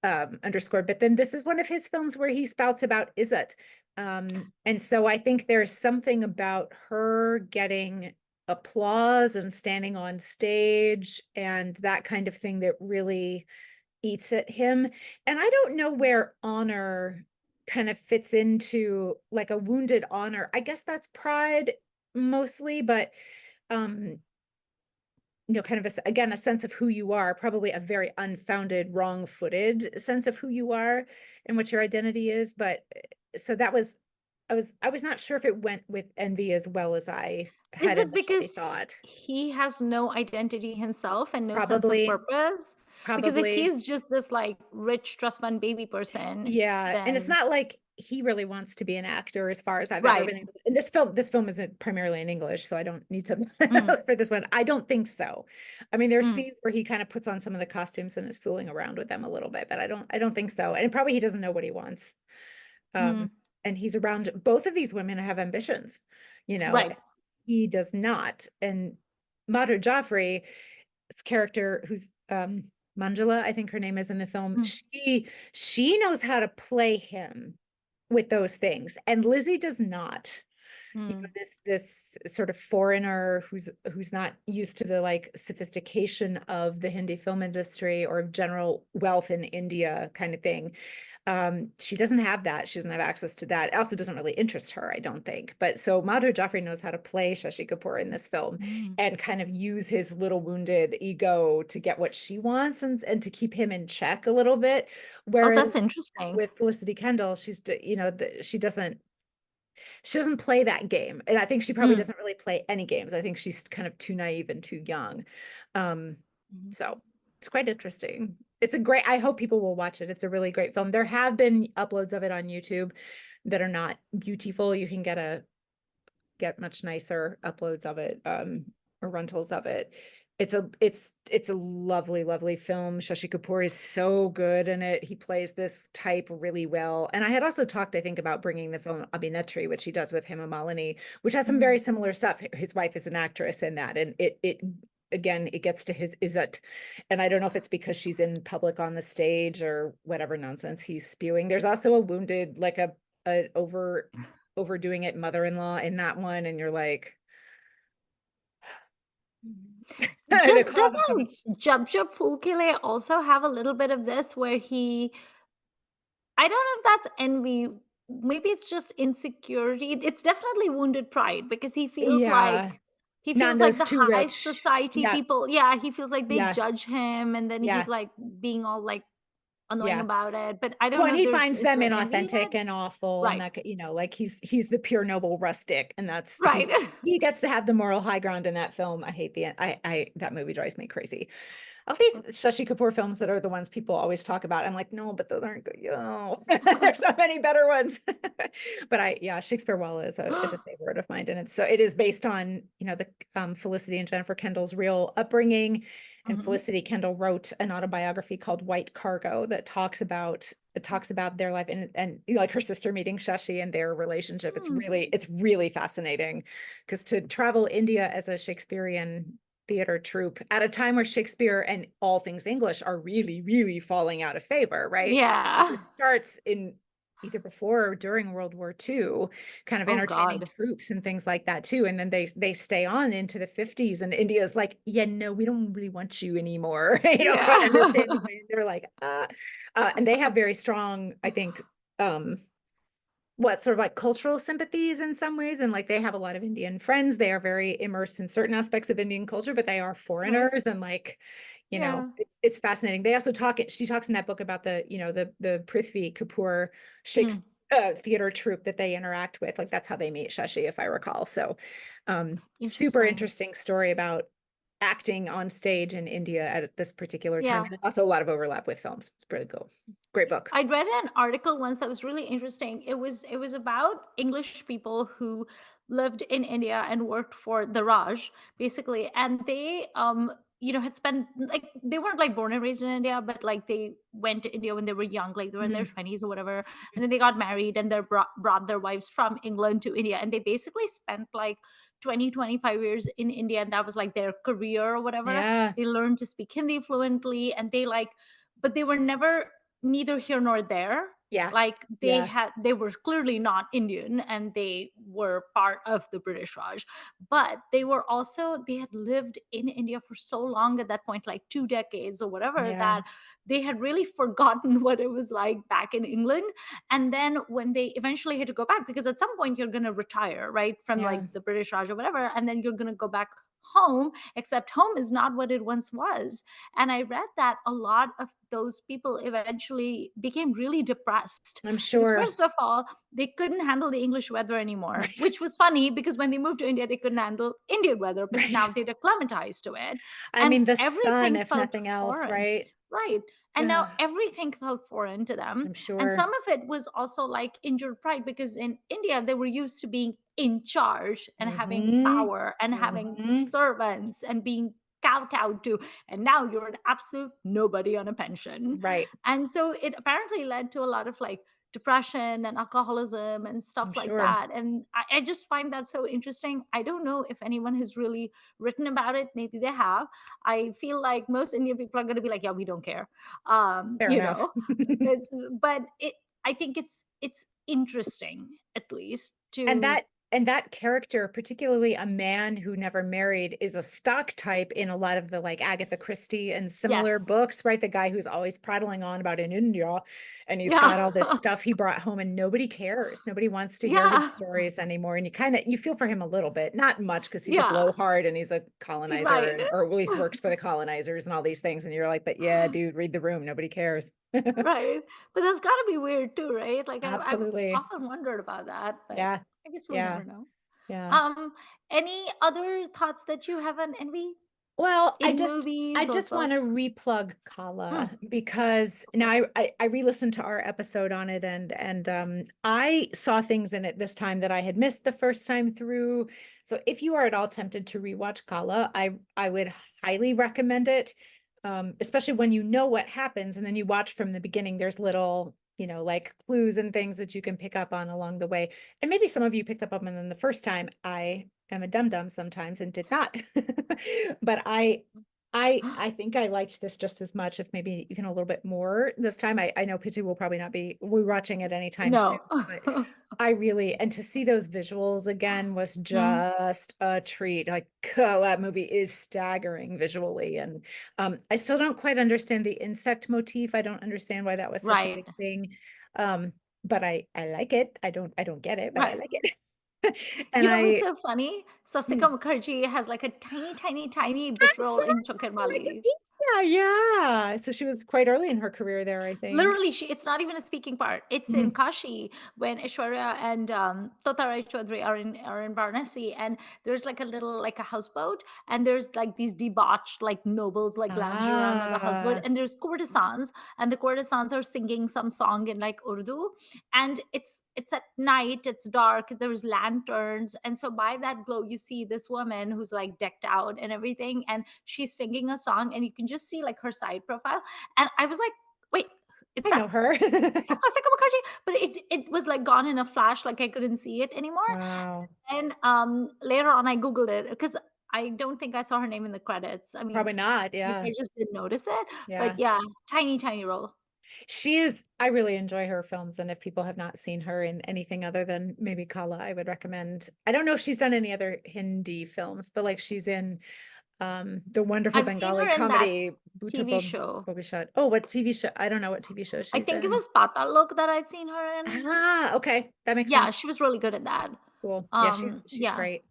underscored. But then this is one of his films where he spouts about is it? And so I think there's something about her getting applause and standing on stage and that kind of thing that really eats at him. And I don't know where honor kind of fits into like a wounded honor. I guess that's pride mostly, but um kind of again a sense of who you are, probably a very unfounded, wrong-footed sense of who you are and what your identity is. But so that was, I was not sure if it went with envy as well as I Is had it initially because thought. he has no identity himself and no sense of Probably, purpose? Because if probably. he's just this, like, rich trust fund baby person, Yeah, and it's then not like he really wants to be an actor as far as I've ever Right. been able to, and this film isn't primarily in English, so I don't need to Mm, for this one. I don't think so. I mean, there's mm, scenes where he kind of puts on some of the costumes and is fooling around with them a little bit, but I don't think so. And probably he doesn't know what he wants. mm. And he's around both of these women have ambitions, you know, Right. he does not. And Madhur Jaffrey's character, who's Manjula, I think her name is in the film, Mm, she knows how to play him with those things, and Lizzie does not. You know, mm, this sort of foreigner who's not used to the like sophistication of the Hindi film industry or general wealth in India kind of thing. She doesn't have that. She doesn't have access to that. It also doesn't really interest her, I don't think. But so Madhur Jaffrey knows how to play Shashi Kapoor in this film mm. and kind of use his little wounded ego to get what she wants and to keep him in check a little bit. Oh, Whereas that's interesting. with Felicity Kendall, you know, she doesn't play that game. And I think she probably Mm, doesn't really play any games. I think she's kind of too naive and too young. Um, mhm, so it's quite interesting. It's a great, I hope people will watch it. It's a really great film. There have been uploads of it on YouTube that are not beautiful. You can get much nicer uploads of it, or rentals of it. It's a lovely, lovely film. Shashi Kapoor is so good in it. He plays this type really well. And I had also talked, I think, about bringing the film Abhinetri, which he does with Hema Malini, which has some very mm. similar stuff. His wife is an actress in that, and it again, it gets to his izzat. And I don't know if it's because she's in public on the stage or whatever nonsense he's spewing. There's also a wounded, like a overdoing it mother-in-law in that one, and you're like, Just it causes so much. doesn't Jab Jab Phool Khile also have a little bit of this where he I don't know if that's envy, maybe it's just insecurity. It's definitely wounded pride because Yeah, he feels like Nando's the too high rich. society Yeah, people, yeah, he feels like they yeah, judge him and then he's yeah, like being all like annoying yeah. about it. But I don't Well, know and if he there's finds is them there envy in it? inauthentic and awful, and Right. that, you know, like he's the pure noble rustic, and that's Right. he gets to have the moral high ground in that film. I hate the I that movie drives me crazy. All these Shashi Kapoor films that are the ones people always talk about, I'm like, no, but those aren't good. Oh, there's so many better ones. But yeah, Shakespeare Walla is a favorite of mine, and it is based on, you know, the Felicity and Jennifer Kendall's real upbringing. And Mhm. Felicity Kendall wrote an autobiography called White Cargo that talks about their life and you know, like her sister meeting Shashi and their relationship. Hmm. It's really fascinating because to travel India as a Shakespearean theater troupe at a time where Shakespeare and all things English are really, really falling out of favor, right? Yeah. This starts in either before or during World War II, kind of Oh entertaining God. troops and things like that too. And then they stay on into the 50s, and India's like, yeah, no, we don't really want you anymore. You know, quite Yeah. understandably. They're like, and they have very strong, I think, um, what sort of like cultural sympathies in some ways, and like they have a lot of Indian friends. They are very immersed in certain aspects of Indian culture, but they are Right. foreigners, and like, you know, Yeah. it's fascinating. They also she talks in that book about the, you know, the Prithvi Kapoor Mm. Shakespeare theater troupe that they interact with. Like that's how they meet Shashi, if I recall. So super Interesting. interesting story about acting on stage in India at this particular time, Yeah. and also a lot of overlap with films. It's pretty cool. Great book. I read an article once that was really interesting. It was about English people who lived in India and worked for the Raj, basically, and they you know had spent like they weren't like born and raised in India, but like they went to India when they were young, like they were in their Mhm. 20s or whatever, and then they got married and they brought their wives from England to India, and they basically spent like 20 to 25 years in India, and that was like their career or whatever. Yeah, They learned to speak Hindi fluently, and they like but they were never neither here nor there. yeah, Like yeah, they were clearly not Indian and they were part of the British Raj, but they were also they had lived in India for so long at that point, like 2 decades or whatever, yeah, that they had really forgotten what it was like back in England. And then when they eventually had to go back, because at some point you're going to retire, right, from yeah. like the British Raj or whatever, and then you're going to go back home, except home is not what it once was. And I read that a lot of those people eventually became really depressed I'm because, sure. first of all, they couldn't handle the English weather anymore, Right. which was funny because when they moved to India, they couldn't handle Indian weather, but now Right. they'd acclimatized to it. I And mean, the sun, everything if felt nothing else, foreign. right? Right. And now everything felt foreign to them. I'm And sure. some of it was also like injured pride, because in India, they were used to being in charge and having Mhm. power and having Mhm. servants and being kowtowed to. And now you're an absolute nobody on a pension. Right. And so it apparently led to a lot of like depression and alcoholism and I'm stuff like sure. that. And I just find that so interesting. I don't know if anyone has really written about it. Maybe they have. I feel like most Indian people are going to be like, yeah, we don't care. Fair You enough. know, but I think it's interesting at least And to, that character, particularly a man who never married, is a stock type in a lot of the, like, Agatha Christie and similar yes, books, right? The guy who's always prattling on about in India, and he's yeah, got all this stuff he brought home, and nobody cares. Nobody wants to hear his yeah, stories anymore, and you feel for him a little bit, not much, because he's a yeah, blowhard and he's a colonizer right. and or at least works for the colonizers and all these things, and you're like, "But yeah, dude, read the room. Nobody cares." Right, but that's gotta be weird too, right? Like, I've Absolutely. often wondered about that, but Yeah. I guess we'll Yeah. never know. Yeah. Um, any other thoughts that you have on envy Well, I in just I movies or just wanna films? replug Qala Mm, because now okay. I re-listened to our episode on it, and I saw things in it this time that I had missed the first time through. So if you are at all tempted to rewatch Qala, I would highly recommend it, especially when you know what happens and then you watch from the beginning. There's little, like, clues and things that you can pick up on along the way. And maybe some of you picked up on them the first time. I am a dum-dum sometimes and did not. But I think I liked this just as much, if maybe even a little bit more this time. I know Pitu will probably not be rewatching it anytime soon, No. but I really, and to see those visuals again was Mm, just a treat. Like, that movie is staggering visually. And I still don't quite understand the insect motif. I don't understand why that was such a right, big thing. Um, but I like it. I don't get it, but I right. like it. And You know what's I so funny? hmm. Swastika Mukherjee has like a tiny, tiny, tiny bit role in Chokher Like, Bali. yeah, yeah. So she was quite early in her career there, I think. Literally, it's not even a speaking part. It's in Mhm. Kashi when Aishwarya and Tota Rai Chaudhary are in Varanasi, and there's like a little like a houseboat, and there's like these debauched like nobles like lounging around on the houseboat, Ah, and there's courtesans, and the courtesans are singing some song in like Urdu, and it's at night, it's dark, there's lanterns, and so by that glow you see this woman who's like decked out and everything, and she's singing a song, and you can just see like her side profile, and I was like, wait, is I that know her. Swastika Mukherjee? But it was, like, gone in a flash, like, I couldn't see it anymore, Wow. and, later on, I Googled it because I don't think I saw her name in the credits. I mean, Probably not, maybe yeah, I just didn't notice it, but yeah. yeah, tiny, tiny role. She is I really enjoy her films, and if people have not seen her in anything other than maybe Kala, I would recommend. I don't know if she's done any other Hindi films, but, like, she's in, the wonderful I've seen Bengali her in that comedy Bhutta TV show. Bobishat. Oh, what TV show? I don't know what TV show I she's think it in. was Patal Lok that I'd seen her in. Ah, okay, that makes Yeah, sense. she was really good in that. Cool. Yeah, she's Yeah, great.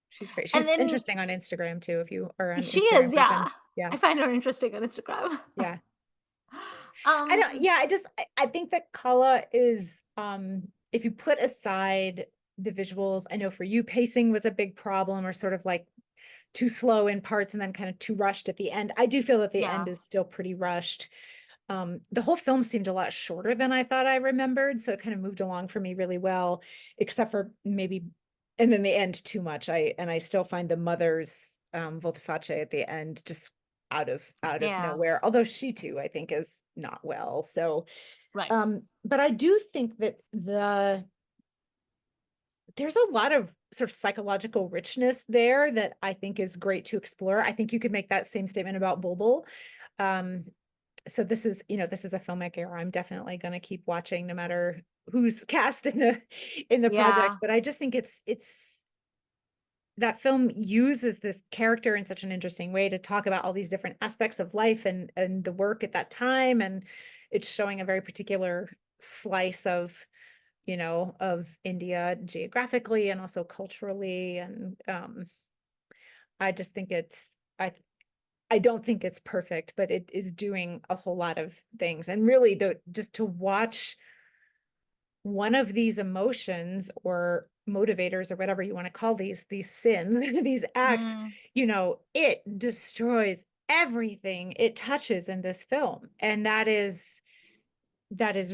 She's great. and She's then interesting on Instagram too, if you are an she Instagram is, person. yeah. Yeah. I find her interesting on Instagram. Yeah. I don't Um, yeah, I think that Kala is, if you put aside the visuals, I know for you pacing was a big problem, or sort of like too slow in parts and then kind of too rushed at the end. I do feel that the yeah, end is still pretty rushed. The whole film seemed a lot shorter than I thought I remembered, so it kind of moved along for me really well, except for maybe, and then the end too much. I still find the mother's volte-face at the end just out of yeah, nowhere. Although she too, I think, is not well. So, right. but I do think that there's a lot of sort of psychological richness there that I think is great to explore. I think you could make that same statement about Bulbul. Um, so this is a filmmaker I'm definitely going to keep watching no matter who's cast in the Yeah, projects. But I just think it's that film uses this character in such an interesting way to talk about all these different aspects of life and the work at that time, and it's showing a very particular slice of India geographically and also culturally. And I just think I don't think it's perfect, but it is doing a whole lot of things. And really, just to watch one of these emotions or motivators or whatever you want to call these sins, these acts, mm, it destroys everything it touches in this film. And that is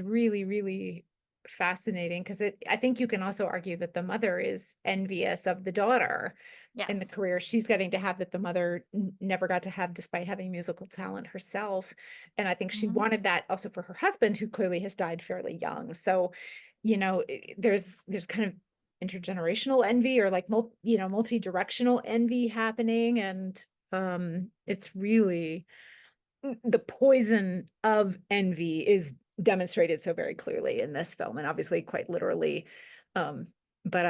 really, really fascinating because I think you can also argue that the mother is envious of the daughter in the Yes. career she's getting to have that the mother never got to have despite having musical talent herself. And I think she Mhm. wanted that also for her husband, who clearly has died fairly young. So, there's kind of intergenerational envy or like multi-directional envy happening. And it's really the poison of envy is demonstrated so very clearly in this film and obviously quite literally. Um, but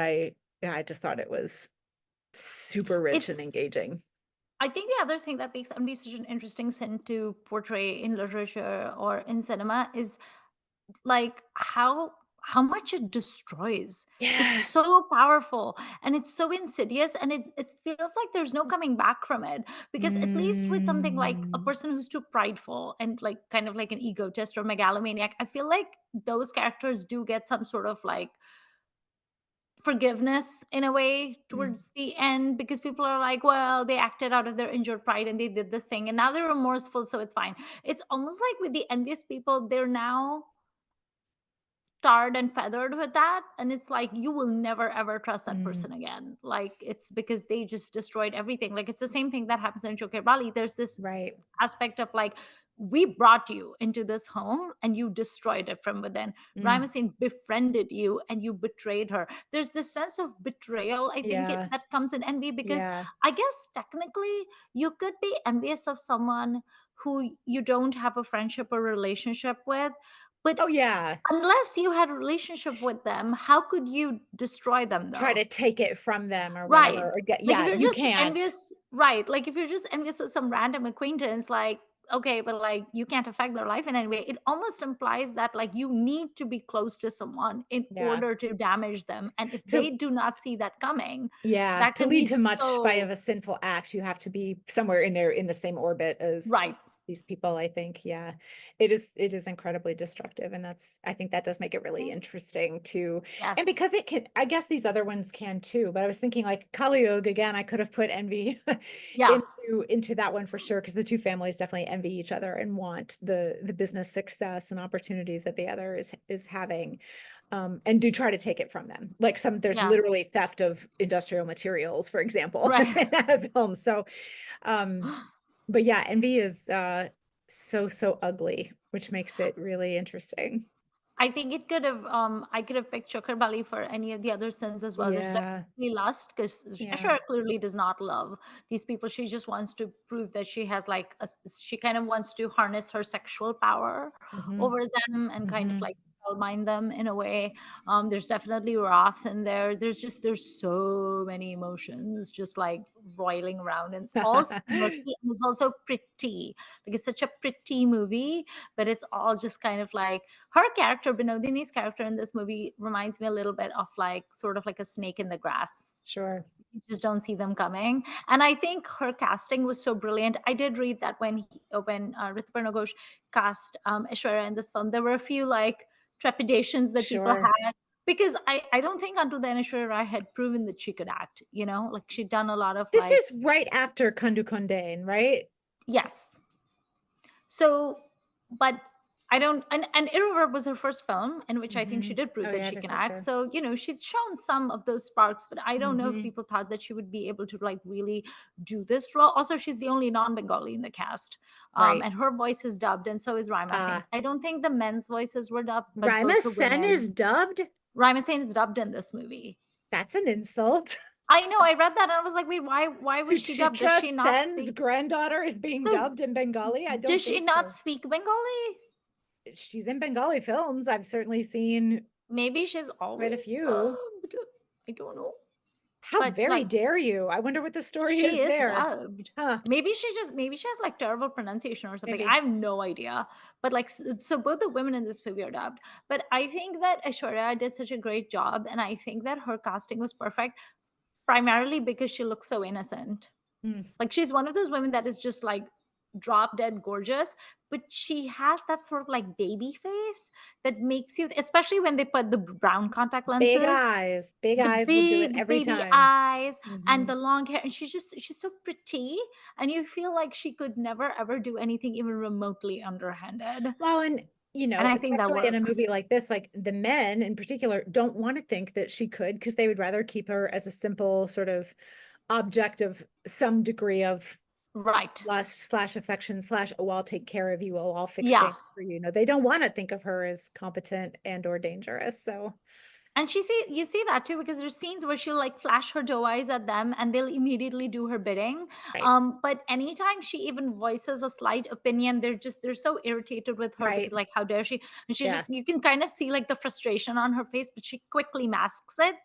yeah, I just thought it was super rich and It's engaging. I think the other thing that makes MD such an interesting sin to portray in literature or in cinema is like how much it destroys. It's Yeah. so powerful and it's so insidious, and it feels like there's no coming back from it, because at least with something like a Mm, person who's too prideful and like kind of like an egotist or megalomaniac, I feel like those characters do get some sort of like forgiveness in a way mm, towards the end, because people are like, well, they acted out of their injured pride and they did this thing and now they're remorseful, so it's fine. It's almost like with the envious people, they're now tarred and feathered with that, and it's like you will never ever trust that mm, person again. Like, it's because they just destroyed everything. Like, it's the same thing that happens in Chokher Bali. There's this right. aspect of like, we brought you into this home and you destroyed it from within. Mm, Ramasin befriended you and you betrayed her. There's this sense of betrayal, I think, yeah. that comes in envy, because Yeah. I guess technically you could be envious of someone who you don't have a friendship or relationship with, but Oh yeah. unless you had a relationship with them, how could you destroy them Try though? to take it from them or Right. whatever or get, Like, if yeah, you're you just can't. envious, right, like, if you're just envious of some random acquaintance, like, okay, but, like, you can't affect their life in any way. It almost implies that, like, you need to be close to someone in Yeah. order to damage them, and if they To do not see that coming, Yeah, that to can be lead to much by of so a sinful act, you have to be somewhere in there in the same orbit as right. these people, I think. Yeah. It is incredibly destructive, and I think that does make it really Yeah. interesting too. And Yes. because it can, I guess these other ones can too, but I was thinking like Kali again, I could have put envy Yeah. into that one for sure, because the two families definitely envy each other and want the business success and opportunities that the other is having, and do try to take it from them. Like there's Yeah. literally theft of industrial materials, for example, Right. in that film. So, um, but yeah, envy is so ugly, which makes it really interesting. I think it could have, I could have picked Chokher Bali for any of the other sins as well. There's Yeah, definitely lust, because yeah. Ashwara clearly does not love these people. She just wants to prove that she has like she kind of wants to harness her sexual power Hmm. over them and kind of Hmm. like mind them in a way. There's definitely wrath in there. There's so many emotions just like roiling around, and it's all so murky, and it's also pretty. Like, it's such a pretty movie, but it's all just kind of like, her character, Binodini's character in this movie, reminds me a little bit of like sort of like a snake in the grass. Sure, You just don't see them coming. And I think her casting was so brilliant. I did read that when Rituparna Ghosh cast Aishwarya in this film, there were a few like trepidations that people sure. had, because I don't think until then Aishwarya Rai had proven that she could act. Like, she'd done a lot of This like, is right after Kundu Kondane, right? yes. So, but I don't, and Irreverb was her first film in which I think Hmm. she did prove Oh that yeah, I she guess can that's act. fair. So, she's shown some of those sparks, but I don't know if Hmm. people thought that she would be able to like really do this role. Also, she's the only non-Bengali in the cast. Right. And her voice is dubbed, and so is Raima Uh, Singh's. I don't think the men's voices were dubbed, but Rima both the Sen women. is dubbed? Raima Singh is dubbed in this movie. That's an insult. I know. I read that and I was like, wait, why was she dubbed? Does Suchitra she not Sen's speak? granddaughter is being So, dubbed in Bengali? I does don't she think not so. speak Bengali? She's in Bengali films. I've certainly seen Maybe she's quite a always few. I don't know. How But very like, dare you? I wonder what the story she is is there. dubbed. Huh, Maybe she has like terrible pronunciation or something. I maybe. have no idea. But like, so both the women in this movie are dubbed. But I think that Aishwarya did such a great job, and I think that her casting was perfect, primarily because she looks so innocent. Mm, Like, she's one of those women that is just like drop dead gorgeous, but she has that sort of like baby face that makes you, especially when they put the brown contact lenses, Big the eyes will do it big every baby time. eyes and Mhm. the long hair, and she's so pretty, and you feel like she could never ever do anything even remotely underhanded. Well, and, And I think that especially in a works. movie like this, like, the men in particular don't wanna think that she could, because they would rather keep her as a simple sort of object of some degree of Right. lust/affection/ "Oh, I'll take care of you, oh, I'll fix Yeah. things for you." No, they don't wanna think of her as competent and or dangerous, so And you see that too, because there's scenes where she'll like flash her doe eyes at them and they'll immediately do her bidding. right, But anytime she even voices a slight opinion, they're so irritated with her because right, like how dare she? And she yeah. just, you can kind of see like the frustration on her face, but she quickly masks it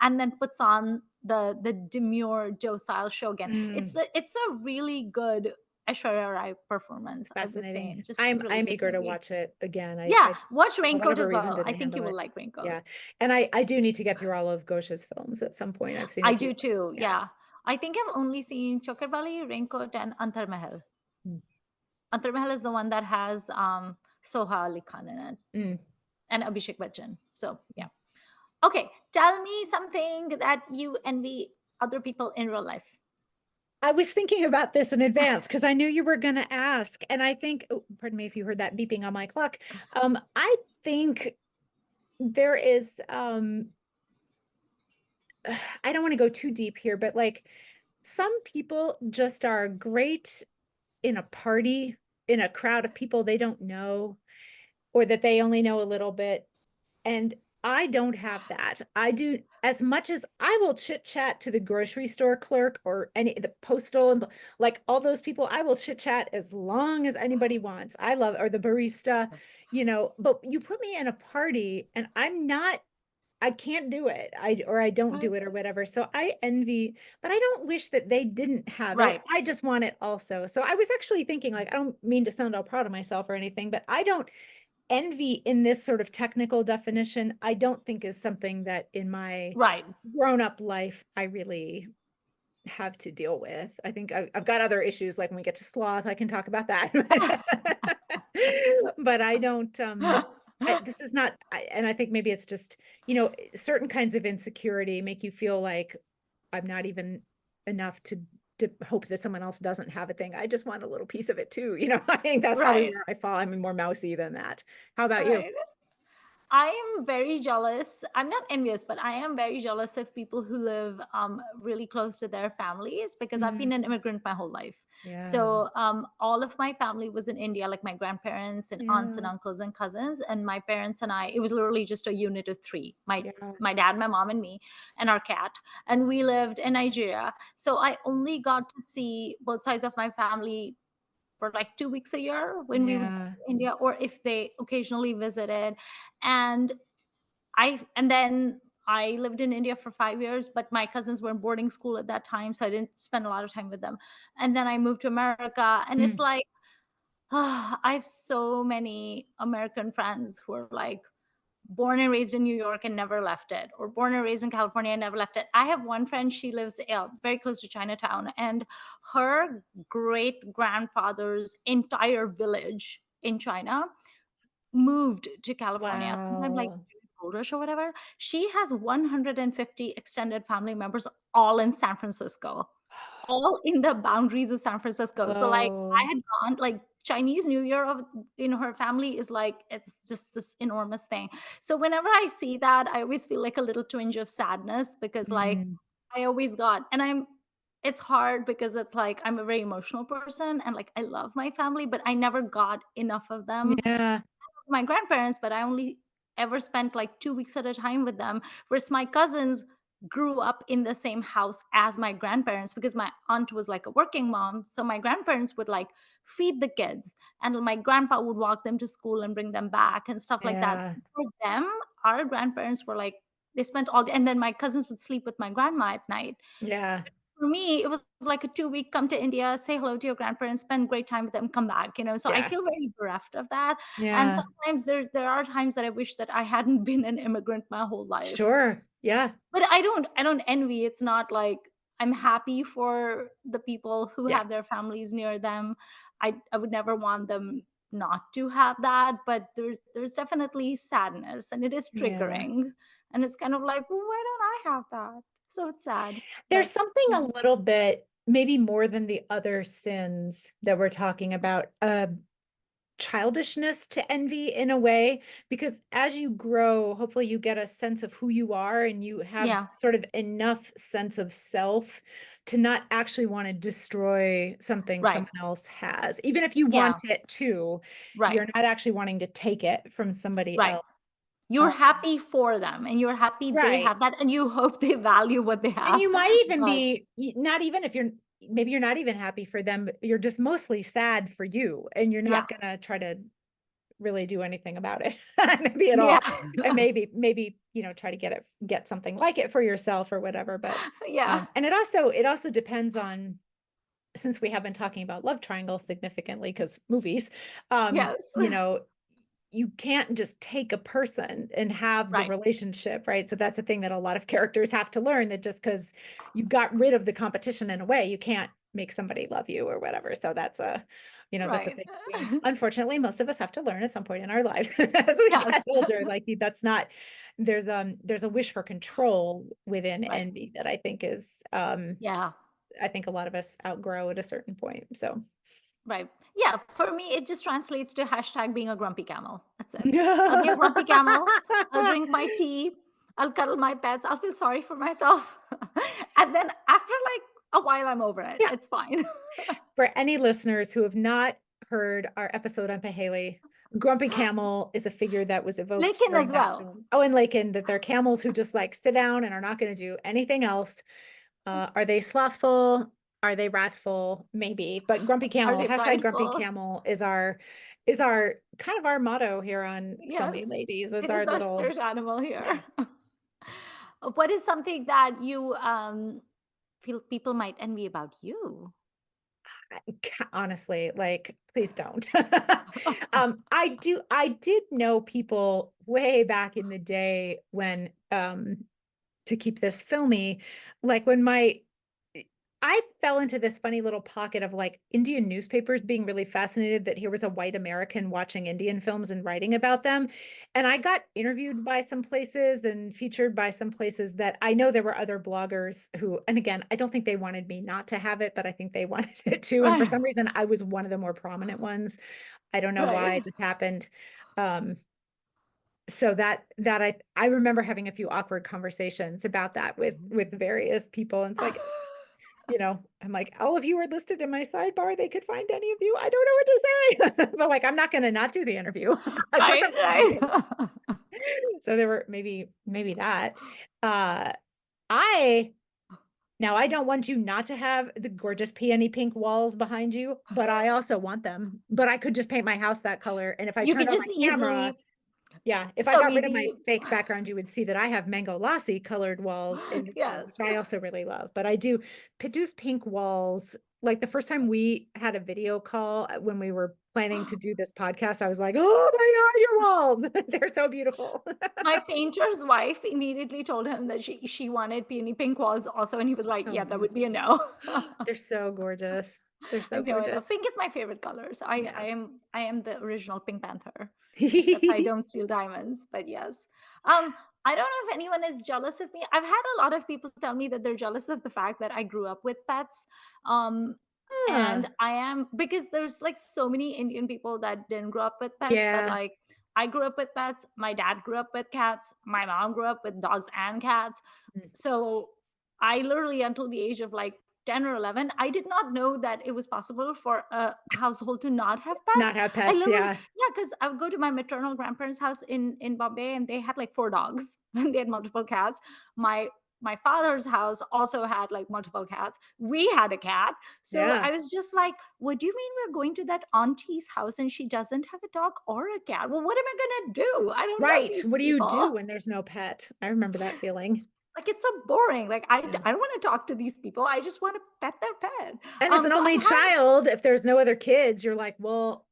and then puts on the demure docile show again. Mm, It's a really good Aishwarya Rai performance, I would say. fascinating. Just really I'm good eager to movie. watch it again. Yeah, I watch for Raincoat whatever as reason, well. I didn't think you handle will it. like Raincoat. Yeah, and I do need to get through all of Ghosh's films at some point. I've seen a I few. do too, Yeah. yeah. I think I've only seen Chokher Bali, Raincoat, and Antar Mahal. Mm, Antar Mahal is the one that has Soha Ali Khan in it mm. and Abhishek Bachchan. So yeah. Okay, tell me something that you envy other people in real life. I was thinking about this in advance because I knew you were gonna ask, and I think oh, pardon me if you heard that beeping on my clock. I think there is, I don't wanna go too deep here, but, like, some people just are great in a party, in a crowd of people they don't know, or that they only know a little bit. And I don't have that. I do as much as I will chit chat to the grocery store clerk or any the postal and like all those people, I will chit chat as long as anybody wants. I love or the barista, but you put me in a party and I can't do it. I don't Right. do it or whatever. So I envy, but I don't wish that they didn't have it. Right. I just want it also. So I was actually thinking like I don't mean to sound all proud of myself or anything, but I don't envy in this sort of technical definition, I don't think is something that in my Right. grown-up life I really have to deal with. I think I've got other issues, like when we get to sloth, I can talk about that. But I don't, this is not, and I think maybe it's just, certain kinds of insecurity make you feel like I'm not even enough to hope that someone else doesn't have a thing. I just want a little piece of it too, I think that's probably Right. where I fall. I'm more mousy than that. How about you? Right. I am very jealous. I'm not envious, but I am very jealous of people who live really close to their families because I've been an Mm, immigrant my whole life. yeah, So all of my family was in India, like my grandparents and aunts and yeah, uncles and cousins, and my parents and I. It was literally just a unit of three: yeah. my dad, my mom, and me, and our cat. And we lived in Nigeria. So I only got to see both sides of my family for like 2 weeks a year when we would go Yeah, to India, or if they occasionally visited. And and then I lived in India for 5 years, but my cousins were in boarding school at that time, so I didn't spend a lot of time with them. And then I moved to America, and it's mm, like I have so many American friends who are like born and raised in New York and never left it, or born and raised in California and never left it. I have one friend, she lives very close to Chinatown, and her great grandfather's entire village in China moved to California sometime like wow. oldish or whatever. She has 150 extended family members all in San Francisco, all in the boundaries of San Francisco. So like I Whoa. had gone like Chinese New Year of her family is like it's just this enormous thing. So whenever I see that, I always feel like a little twinge of sadness because like Mm, I always got and I'm it's hard because it's like I'm a very emotional person and like I love my family, but I never got enough of them yeah, my grandparents, but I only ever spent like 2 weeks at a time with them, whereas my cousins grew up in the same house as my grandparents because my aunt was like a working mom, so my grandparents would like feed the kids, and my grandpa would walk them to school and bring them back and stuff like that. So yeah, for them, our grandparents were like they spent all and then my cousins would sleep with my grandma at night. yeah, For me, it was like a 2-week come to India, say hello to your grandparents, spend great time with them, come back. So I yeah, feel very bereft of that, and yeah. sometimes there are times that I wish that I hadn't been an immigrant my whole life. Sure. Yeah, But I don't envy, it's not like I'm happy for the people who yeah, have their families near them. I would never want them not to have that, but there's definitely sadness, and it is Yeah. triggering, and it's kind of like, well, why don't I have that? So it's sad, There's but something a yeah, little bit, maybe more than the other sins that we're talking about, childishness to envy in a way, because as you grow, hopefully you get a sense of who you are and you have yeah, sort of enough sense of self to not actually want to destroy something right, someone else has. Even if you want yeah, it to, right, you're not actually wanting to take it from somebody right. else. You're happy for them, and you're happy they Right. have that, and you hope they value what they And have. you might even But be not even if you're maybe you're not even happy for them, but you're just mostly sad for you and you're yeah, not gonna try to really do anything about it, maybe at yeah, all. And maybe, try to get something like it for yourself or whatever. But yeah, and it also depends on, since we have been talking about love triangles significantly because movies, yes, you know, you can't just take a person and have the right, relationship, right? So that's a thing that a lot of characters have to learn, that just because you got rid of the competition in a way, you can't make somebody love you or whatever. So that's a right. thing we, unfortunately, most of us have to learn at some point in our life as we get Yes, older. Like that's not, there's a wish for control within right, envy that I think is, yeah. I think a lot of us outgrow at a certain point. So Right. Yeah, for me, it just translates to hashtag being a grumpy camel. That's it. I'll be a grumpy camel. I'll drink my tea. I'll cuddle my pets. I'll feel sorry for myself. And then after like a while, I'm over it. yeah. It's fine. For any listeners who have not heard our episode on Paheli, Grumpy Camel is a figure that was evoked Lincoln during as that well. film. Oh, and Lakin, that they're camels who just like sit down and are not going to do anything else. Are they slothful? Are they wrathful? Maybe. But Grumpy Are Camel, they hashtag Grumpy prideful? Camel is our kind of our motto here on Yes. Filmy Ladies. It's It our is our little, spirit animal yeah. here. What is something that you feel people might envy about you? Honestly, like, please don't. I did know people way back in the day when, to keep this filmy, like when I fell into this funny little pocket of like Indian newspapers being really fascinated that here was a white American watching Indian films and writing about them. And I got interviewed by some places and featured by some places that I know there were other bloggers who, and again, I don't think they wanted me not to have it, but I think they wanted it too. And for Right. some reason, I was one of the more prominent ones. I don't know why, it Right. just happened. Um, so that I remember having a few awkward conversations about that with various people. And it's like, I'm like, all of you are listed in my sidebar. They could find any of you. I don't know what to say. But like, I'm not going to not do the interview. Of course, I'm Right. going to do Right. it. So there were maybe that. Uh, I Now I don't want you not to have the gorgeous peony pink walls behind you, but I also want them. But I could just paint my house that color. And if I You turned could on just my camera, easily yeah, if I so got rid of my easy. fake background, you would see that I have mango lassi colored walls in this room, Yes. which I also really love. But I do Pitu's pink walls. Like the first time we had a video call, when we were planning to do this podcast, I was like, oh my God, your walls. They're so beautiful. My painter's wife immediately told him that she wanted peony pink walls also, and he was like, So "Yeah, that would be a beautiful. no." They're so gorgeous. They're I so know, I know. gorgeous. Pink is my favorite color, so Yeah. I am the original Pink Panther, except I don't steal diamonds, but yes. I don't know if anyone is jealous of me. I've had a lot of people tell me that they're jealous of the fact that I grew up with pets. Um, Huh. and I am, because there's like so many Indian people that didn't grow up with pets, but Yeah. like I grew up with pets, my dad grew up with cats, my mom grew up with dogs and cats. Mm. So I literally, until the age of like 10 or 11, I did not know that it was possible for a household to not have Not pets. have I pets. literally, Yeah. yeah, because I would go to my maternal grandparents' house in Bombay, and they had like four dogs and they had multiple cats. My father's house also had like multiple cats. We had a cat. So Yeah. I was just like, what do you mean we're going to that auntie's house and she doesn't have a dog or a cat? Well, what am I gonna do? I don't know Right. these What do you people. do when there's no pet? I remember that feeling. Like, it's so boring. Like, Yeah. I don't wanna talk to these people. I just wanna pet their pet. And as an So only I've had child, if there's no other kids, you're like, well,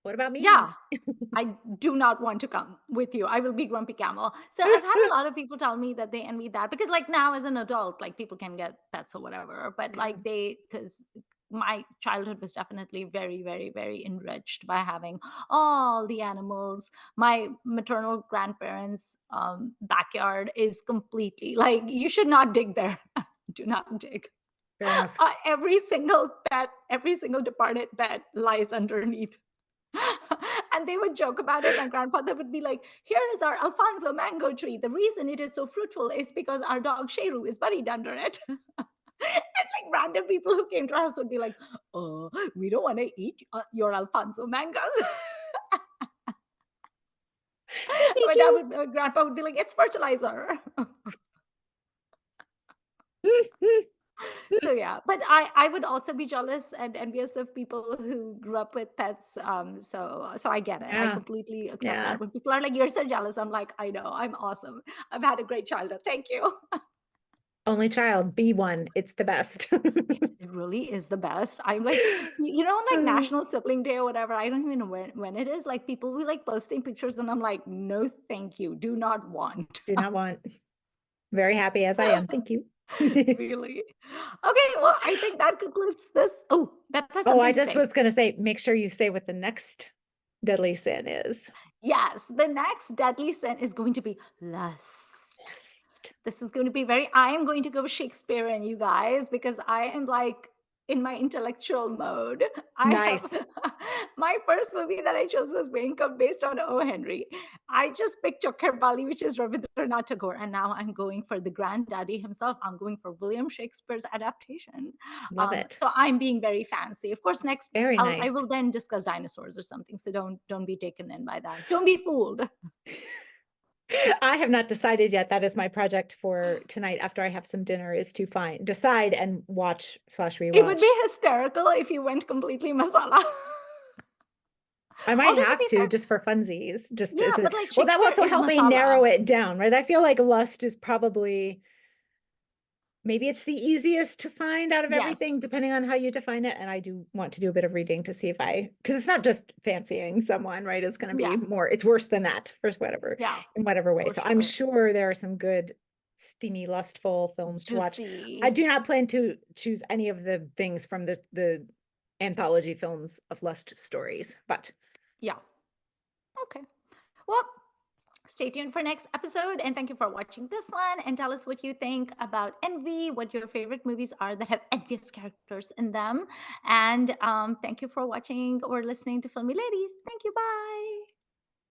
what about me? yeah, I do not want to come with you. I will be grumpy camel. So I've had a lot of people tell me that they envy that because, like, now as an adult, like, people can get pets or whatever, but, Yeah. like, they because my childhood was definitely very, very, very enriched by having all the animals. My maternal grandparents' backyard is completely like, you should not dig there. Do not dig. Fair enough. Every single pet, every single departed pet lies underneath. And they would joke about it. My grandfather would be like, "Here is our Alfonso mango tree. The reason it is so fruitful is because our dog Sheru is buried under it." And like random people who came to our house would be like, we don't want to eat your Alfonso mangoes." Me My too. grandpa would be like, "It's fertilizer." So yeah, but I would also be jealous and envious of people who grew up with pets. So I get it. I Yeah. completely accept Yeah. that. When people are like, "You're so jealous," I'm like, "I know, I'm awesome. I've had a great childhood. Thank you." Only child, be one. It's the best. It really is the best. I'm like, on like National Sibling Day or whatever. I don't even know when it is. Like people will be like posting pictures, and I'm like, "No, thank you. Do not want." Do not want. Very happy as I am. Thank you. Really. Okay, well, I think that concludes this. Oh, Beth has Oh, I something to just say. was gonna say, make sure you say what the next deadly sin is. Yes, the next deadly sin is going to be lust. Lust. This is going to be very, I am going to go Shakespearean, you guys, because I am like in my intellectual mode. I Nice. have my first movie that I chose was Raincoat based on O. Henry. I just picked Chokher Bali, which is Rabindranath Tagore, and now I'm going for the granddaddy himself. I'm going for William Shakespeare's adaptation. Love it. So I'm being very fancy. Of course, next Very I nice. will then discuss dinosaurs or something. So don't be taken in by that. Don't be fooled. I have not decided yet. That is my project for tonight after I have some dinner is to decide and watch slash It would rewatch. be hysterical if you went completely masala. I might Although to have be to fair, just for funsies, just yeah, as a but like well, that will Shakespeare also is help me narrow masala. it down, right? I feel like lust is probably maybe it's the easiest to find out of Yes. everything, depending on how you define it. And I do want to do a bit of reading to see if because it's not just fancying someone, right? It's going to be Yeah. more, it's worse than that for whatever, Yeah. in whatever way. For So I'm sure. sure there are some good, steamy, lustful films to watch. I Juicy. do not plan to choose any of the things from the anthology films of lust stories, but Yeah. Okay. Well, stay tuned for next episode and thank you for watching this one and tell us what you think about envy, what your favorite movies are that have envious characters in them. And thank you for watching or listening to Filmy Ladies. Thank you. Bye.